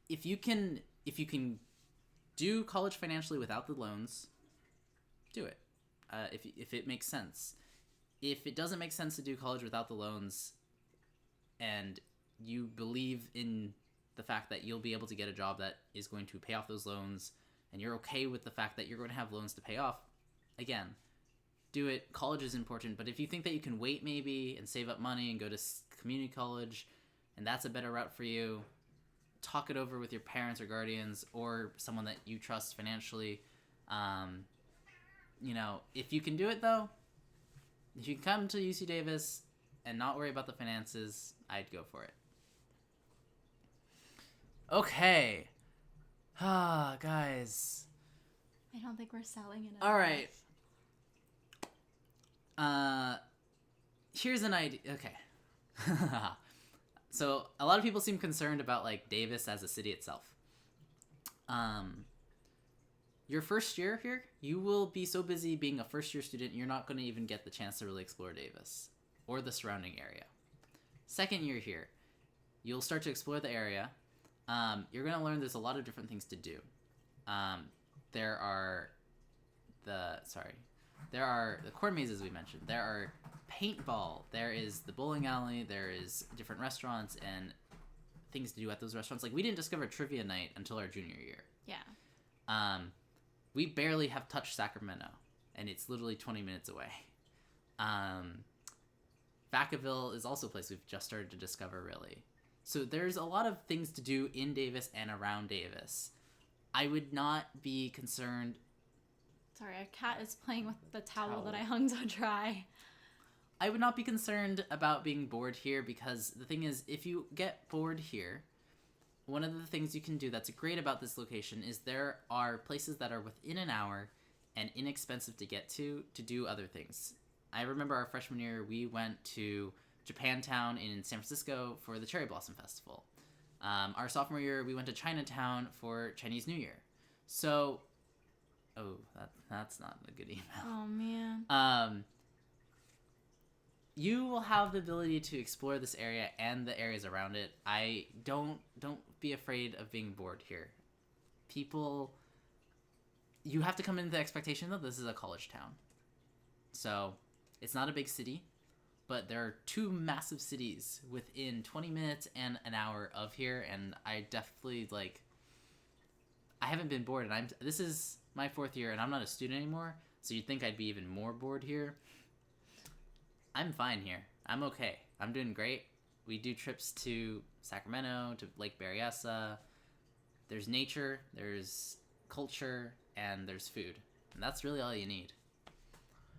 If you can do college financially without the loans, do it. If it makes sense. If it doesn't make sense to do college without the loans, and you believe in the fact that you'll be able to get a job that is going to pay off those loans, and you're okay with the fact that you're going to have loans to pay off, again, do it. College is important, but if you think that you can wait maybe and save up money and go to community college, and that's a better route for you, talk it over with your parents or guardians or someone that you trust financially. If you can do it, though, if you can come to UC Davis and not worry about the finances, I'd go for it. Okay. Guys. I don't think we're selling it. All right. Here's an idea. Okay. So a lot of people seem concerned about like Davis as a city itself. your first year here, you will be so busy being a first-year student, you're not going to even get the chance to really explore Davis or the surrounding area. Second year here, you'll start to explore the area. You're going to learn there's a lot of different things to do. There are the corn mazes we mentioned. There are paintball. There is the bowling alley. There is different restaurants and things to do at those restaurants. Like, we didn't discover trivia night until our junior year. Yeah. We barely have touched Sacramento, and it's literally 20 minutes away. Vacaville is also a place we've just started to discover, really. So there's a lot of things to do in Davis and around Davis. I would not be concerned... Sorry, our cat is playing with the towel that I hung to dry. I would not be concerned about being bored here, because the thing is, if you get bored here, one of the things you can do that's great about this location is there are places that are within an hour and inexpensive to get to do other things. I remember our freshman year, we went to Japantown in San Francisco for the Cherry Blossom Festival. Our sophomore year, we went to Chinatown for Chinese New Year. So, that's not a good email. Oh, man. You will have the ability to explore this area and the areas around it. Don't be afraid of being bored here. You have to come in with the expectation that this is a college town. So, it's not a big city, but there are 2 massive cities within 20 minutes and an hour of here, and I definitely, I haven't been bored, and this is my 4th year, and I'm not a student anymore, so you'd think I'd be even more bored here. I'm fine here. I'm okay. I'm doing great. We do trips to Sacramento, to Lake Berryessa. There's nature, there's culture, and there's food. And that's really all you need.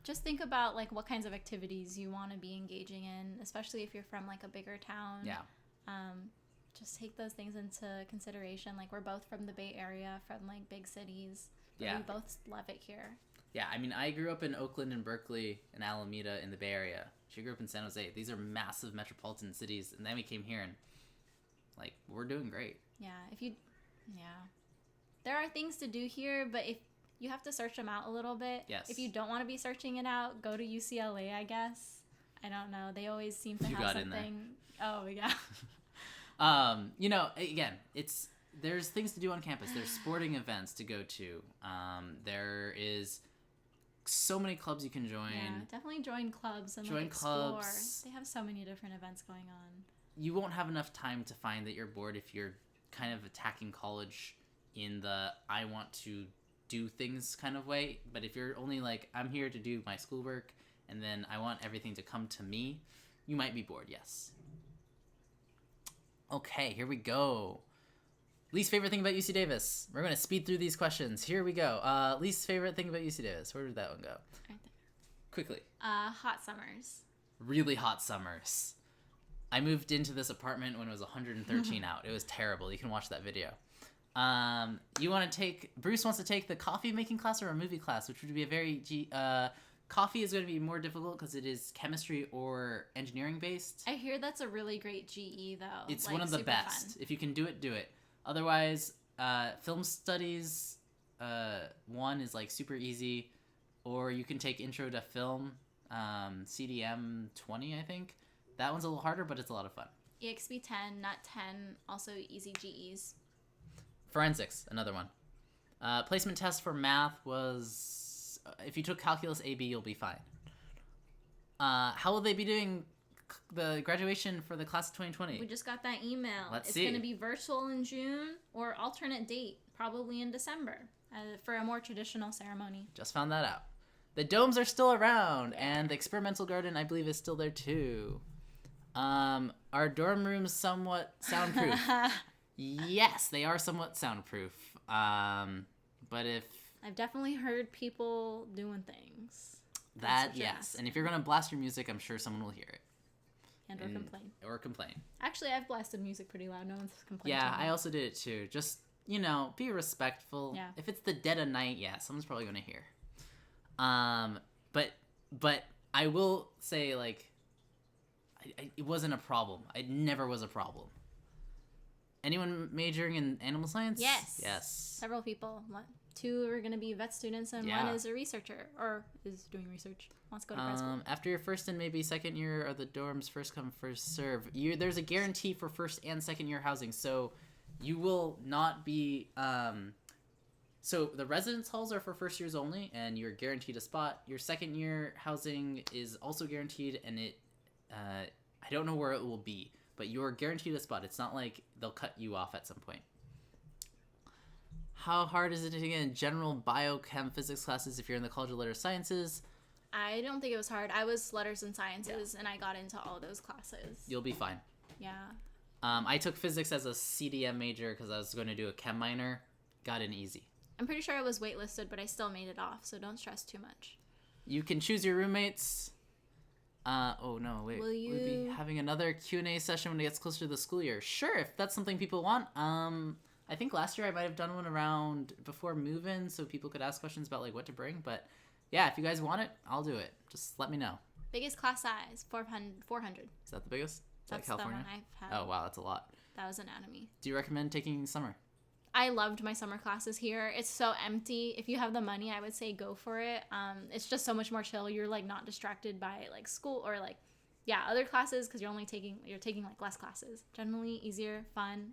Just think about, what kinds of activities you want to be engaging in, especially if you're from, a bigger town. Yeah. Just take those things into consideration. We're both from the Bay Area, from, big cities. But we both love it here. Yeah, I mean, I grew up in Oakland and Berkeley and Alameda in the Bay Area. She grew up in San Jose. These are massive metropolitan cities. And then we came here and, we're doing great. Yeah, there are things to do here, but if you have to search them out a little bit. Yes. If you don't want to be searching it out, go to UCLA, I guess. I don't know. They always seem to have got something. In there. Oh, yeah. Again, there's things to do on campus. There's sporting events to go to. There is so many clubs you can join. Yeah, definitely join clubs and explore. They have so many different events going on. You won't have enough time to find that you're bored if you're kind of attacking college in the I want to do things kind of way. But if you're only I'm here to do my schoolwork and then I want everything to come to me, you might be bored, yes. Okay, here we go. Least favorite thing about UC Davis. We're going to speed through these questions. Here we go. Least favorite thing about UC Davis. Where did that one go? Right there. Quickly. Hot summers. Really hot summers. I moved into this apartment when it was 113 out. It was terrible. You can watch that video. Bruce wants to take the coffee making class or a movie class, which would be a very, coffee is going to be more difficult because it is chemistry or engineering based. I hear that's a really great GE though. It's one of the best. Fun. If you can do it, do it. Otherwise, film studies, 1 is super easy, or you can take intro to film, CDM 20, I think. That one's a little harder, but it's a lot of fun. EXP 10, not 10, also easy GEs. Forensics, another one. Placement test for math was, if you took calculus AB, you'll be fine. How will they be doing the graduation for the class of 2020? We just got that email. Let's it's see. Going to be virtual in June or alternate date, probably in December, for a more traditional ceremony. Just found that out. The domes are still around, and the experimental garden, I believe, is still there too. Are dorm rooms somewhat soundproof? Yes, they are somewhat soundproof. But if... I've definitely heard people doing things. That, yes. And if you're going to blast your music, I'm sure someone will hear it. Or complain. Complain. Actually, I've blasted music pretty loud. No one's complained. Yeah, I also did it too. Just, be respectful. Yeah. If it's the dead of night, yeah, someone's probably going to hear. But I will say, it wasn't a problem. It never was a problem. Anyone majoring in animal science? Yes. Yes. Several people. What? 2 are going to be vet students, and Yeah. 1 is a researcher, or is doing research. Wants to go to grad school. After your first and maybe second year are the dorms first come first serve. There's a guarantee for first and second year housing, so you will not be. So the residence halls are for first years only, and you're guaranteed a spot. Your second year housing is also guaranteed, and I don't know where it will be, but you're guaranteed a spot. It's not like they'll cut you off at some point. How hard is it to get in general biochem physics classes if you're in the College of Letters Sciences? I don't think it was hard. I was letters and sciences, and I got into all those classes. You'll be fine. Yeah. I took physics as a CDM major because I was going to do a chem minor. Got in easy. I'm pretty sure I was waitlisted, but I still made it off, so don't stress too much. You can choose your roommates. Oh no, wait. Will you... We'll be having another Q&A session when it gets closer to the school year. Sure, if that's something people want. I think last year I might have done one around before move-in so people could ask questions about like what to bring, but yeah, if you guys want it, I'll do it. Just let me know. Biggest class size, 400. Is that the biggest? Is That's that California? the one I've had. Oh wow, that's a lot. That was anatomy. Do you recommend taking summer? I loved my summer classes here. It's so empty. If you have the money, I would say go for it. It's just so much more chill. You're like not distracted by like school or like, yeah, other classes because you're taking like less classes. Generally easier, fun.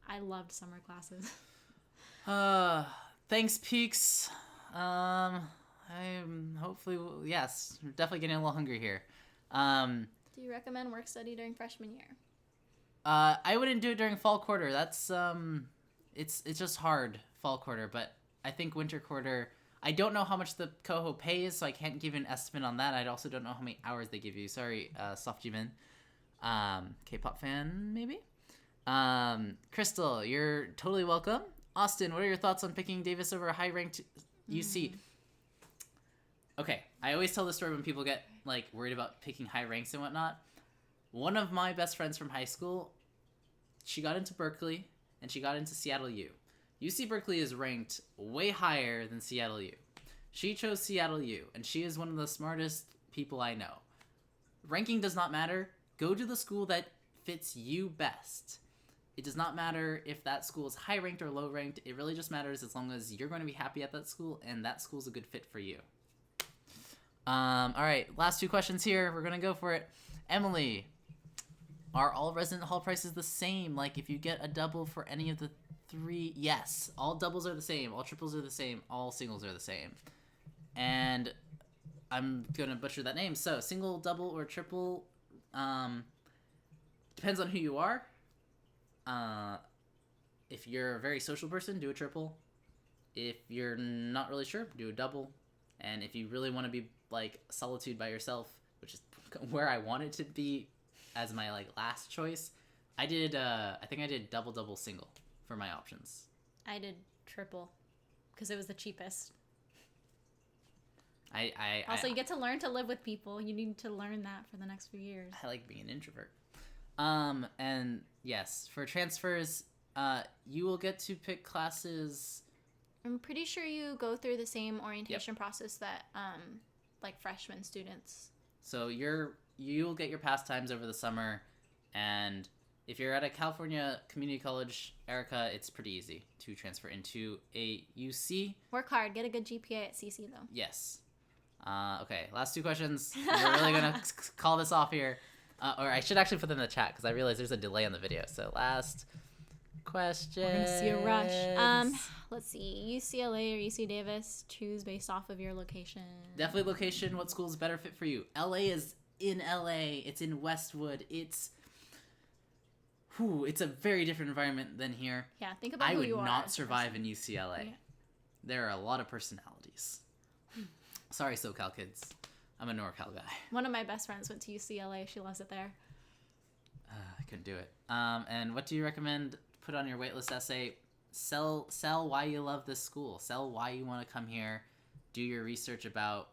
I loved summer classes. Thanks, Peaks. I'm hopefully, yes, we're definitely getting a little hungry here. Do you recommend work study during freshman year? I wouldn't do it during fall quarter. That's, it's just hard, fall quarter, but I think winter quarter, I don't know how much the Coho pays, so I can't give you an estimate on that. I also don't know how many hours they give you. Sorry, Soft Jimin. K-pop fan, maybe? Crystal, you're totally welcome. Austin, what are your thoughts on picking Davis over a high-ranked UC? Okay, I always tell this story when people get like worried about picking high ranks and whatnot. One of my best friends from high school, she got into Berkeley and she got into Seattle U. UC Berkeley is ranked way higher than Seattle U. She chose Seattle U, and she is one of the smartest people I know. Ranking does not matter. Go to the school that fits you best. It does not matter if that school is high ranked or low ranked. It really just matters as long as you're going to be happy at that school and that school's a good fit for you. All right, last 2 questions here. We're going to go for it. Emily, are all resident hall prices the same? Like if you get a double for any of the 3, yes, all doubles are the same, all triples are the same, all singles are the same. And I'm going to butcher that name. So single, double, or triple, depends on who you are. If you're a very social person, do a triple. If you're not really sure, do a double. And if you really want to be like solitude by yourself, which is where I wanted to be as my like last choice, I think I did double, double, single for my options. I did triple because it was the cheapest. Also, you get to learn to live with people. You need to learn that for the next few years. I like being an introvert. And yes, for transfers, you will get to pick classes. I'm pretty sure you go through the same orientation process that like freshman students. So you'll get your pastimes over the summer, and if you're at a California community college, Erica, it's pretty easy to transfer into a UC. Work hard, get a good GPA at CC though. Yes. Okay, last 2 questions. We're really gonna call this off here. Or I should actually put them in the chat because I realize there's a delay on the video. So last question. We're gonna see a rush. Let's see. UCLA or UC Davis. Choose based off of your location. Definitely location. What school is better fit for you? LA is in LA. It's in Westwood. It's a very different environment than here. Yeah, think about who you are. I would not survive in UCLA. Yeah. There are a lot of personalities. Sorry, SoCal kids. I'm a NorCal guy. One of my best friends went to UCLA. She loves it there. I couldn't do it. And what do you recommend? Put on your waitlist essay. Sell why you love this school. Sell why you want to come here. Do your research about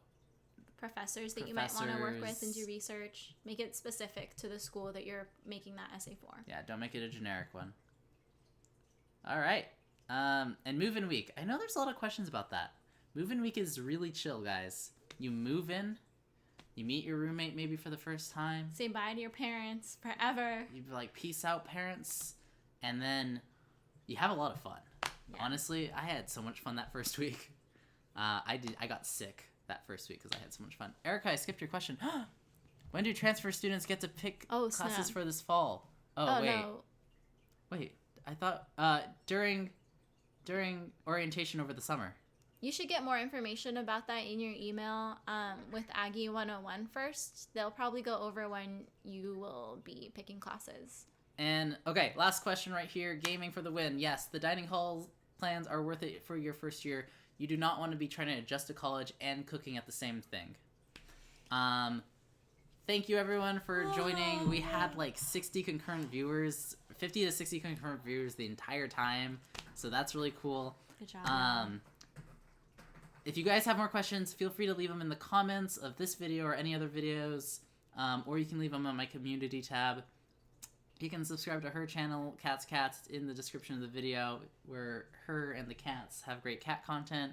professors that you might want to work with and do research. Make it specific to the school that you're making that essay for. Yeah, don't make it a generic one. All right. And move-in week. I know there's a lot of questions about that. Move-in week is really chill, guys. You move in. You meet your roommate maybe for the first time. Say bye to your parents forever. You like peace out, parents, and then you have a lot of fun. Honestly, I had so much fun that first week. I got sick that first week because I had so much fun. Erica, I skipped your question. When do transfer students get to pick classes for this fall? Oh, wait. No. Wait, I thought during orientation over the summer. You should get more information about that in your email with Aggie 101 first. They'll probably go over when you will be picking classes. And, okay, last question right here. Gaming for the win. Yes, the dining hall plans are worth it for your first year. You do not want to be trying to adjust to college and cooking at the same thing. Thank you, everyone, for joining. We had, 60 concurrent viewers, 50 to 60 concurrent viewers the entire time. So that's really cool. Good job. If you guys have more questions, feel free to leave them in the comments of this video or any other videos, or you can leave them on my community tab. You can subscribe to her channel, Cats, in the description of the video, where her and the cats have great cat content.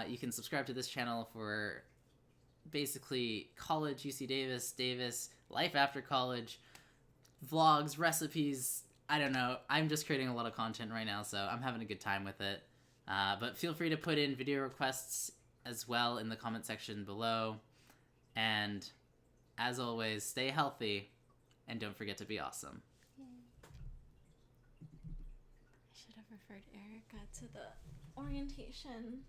You can subscribe to this channel for basically college, UC Davis, life after college, vlogs, recipes. I don't know. I'm just creating a lot of content right now, so I'm having a good time with it. But feel free to put in video requests as well in the comment section below. And as always, stay healthy and don't forget to be awesome. Yay. I should have referred Erica to the orientation.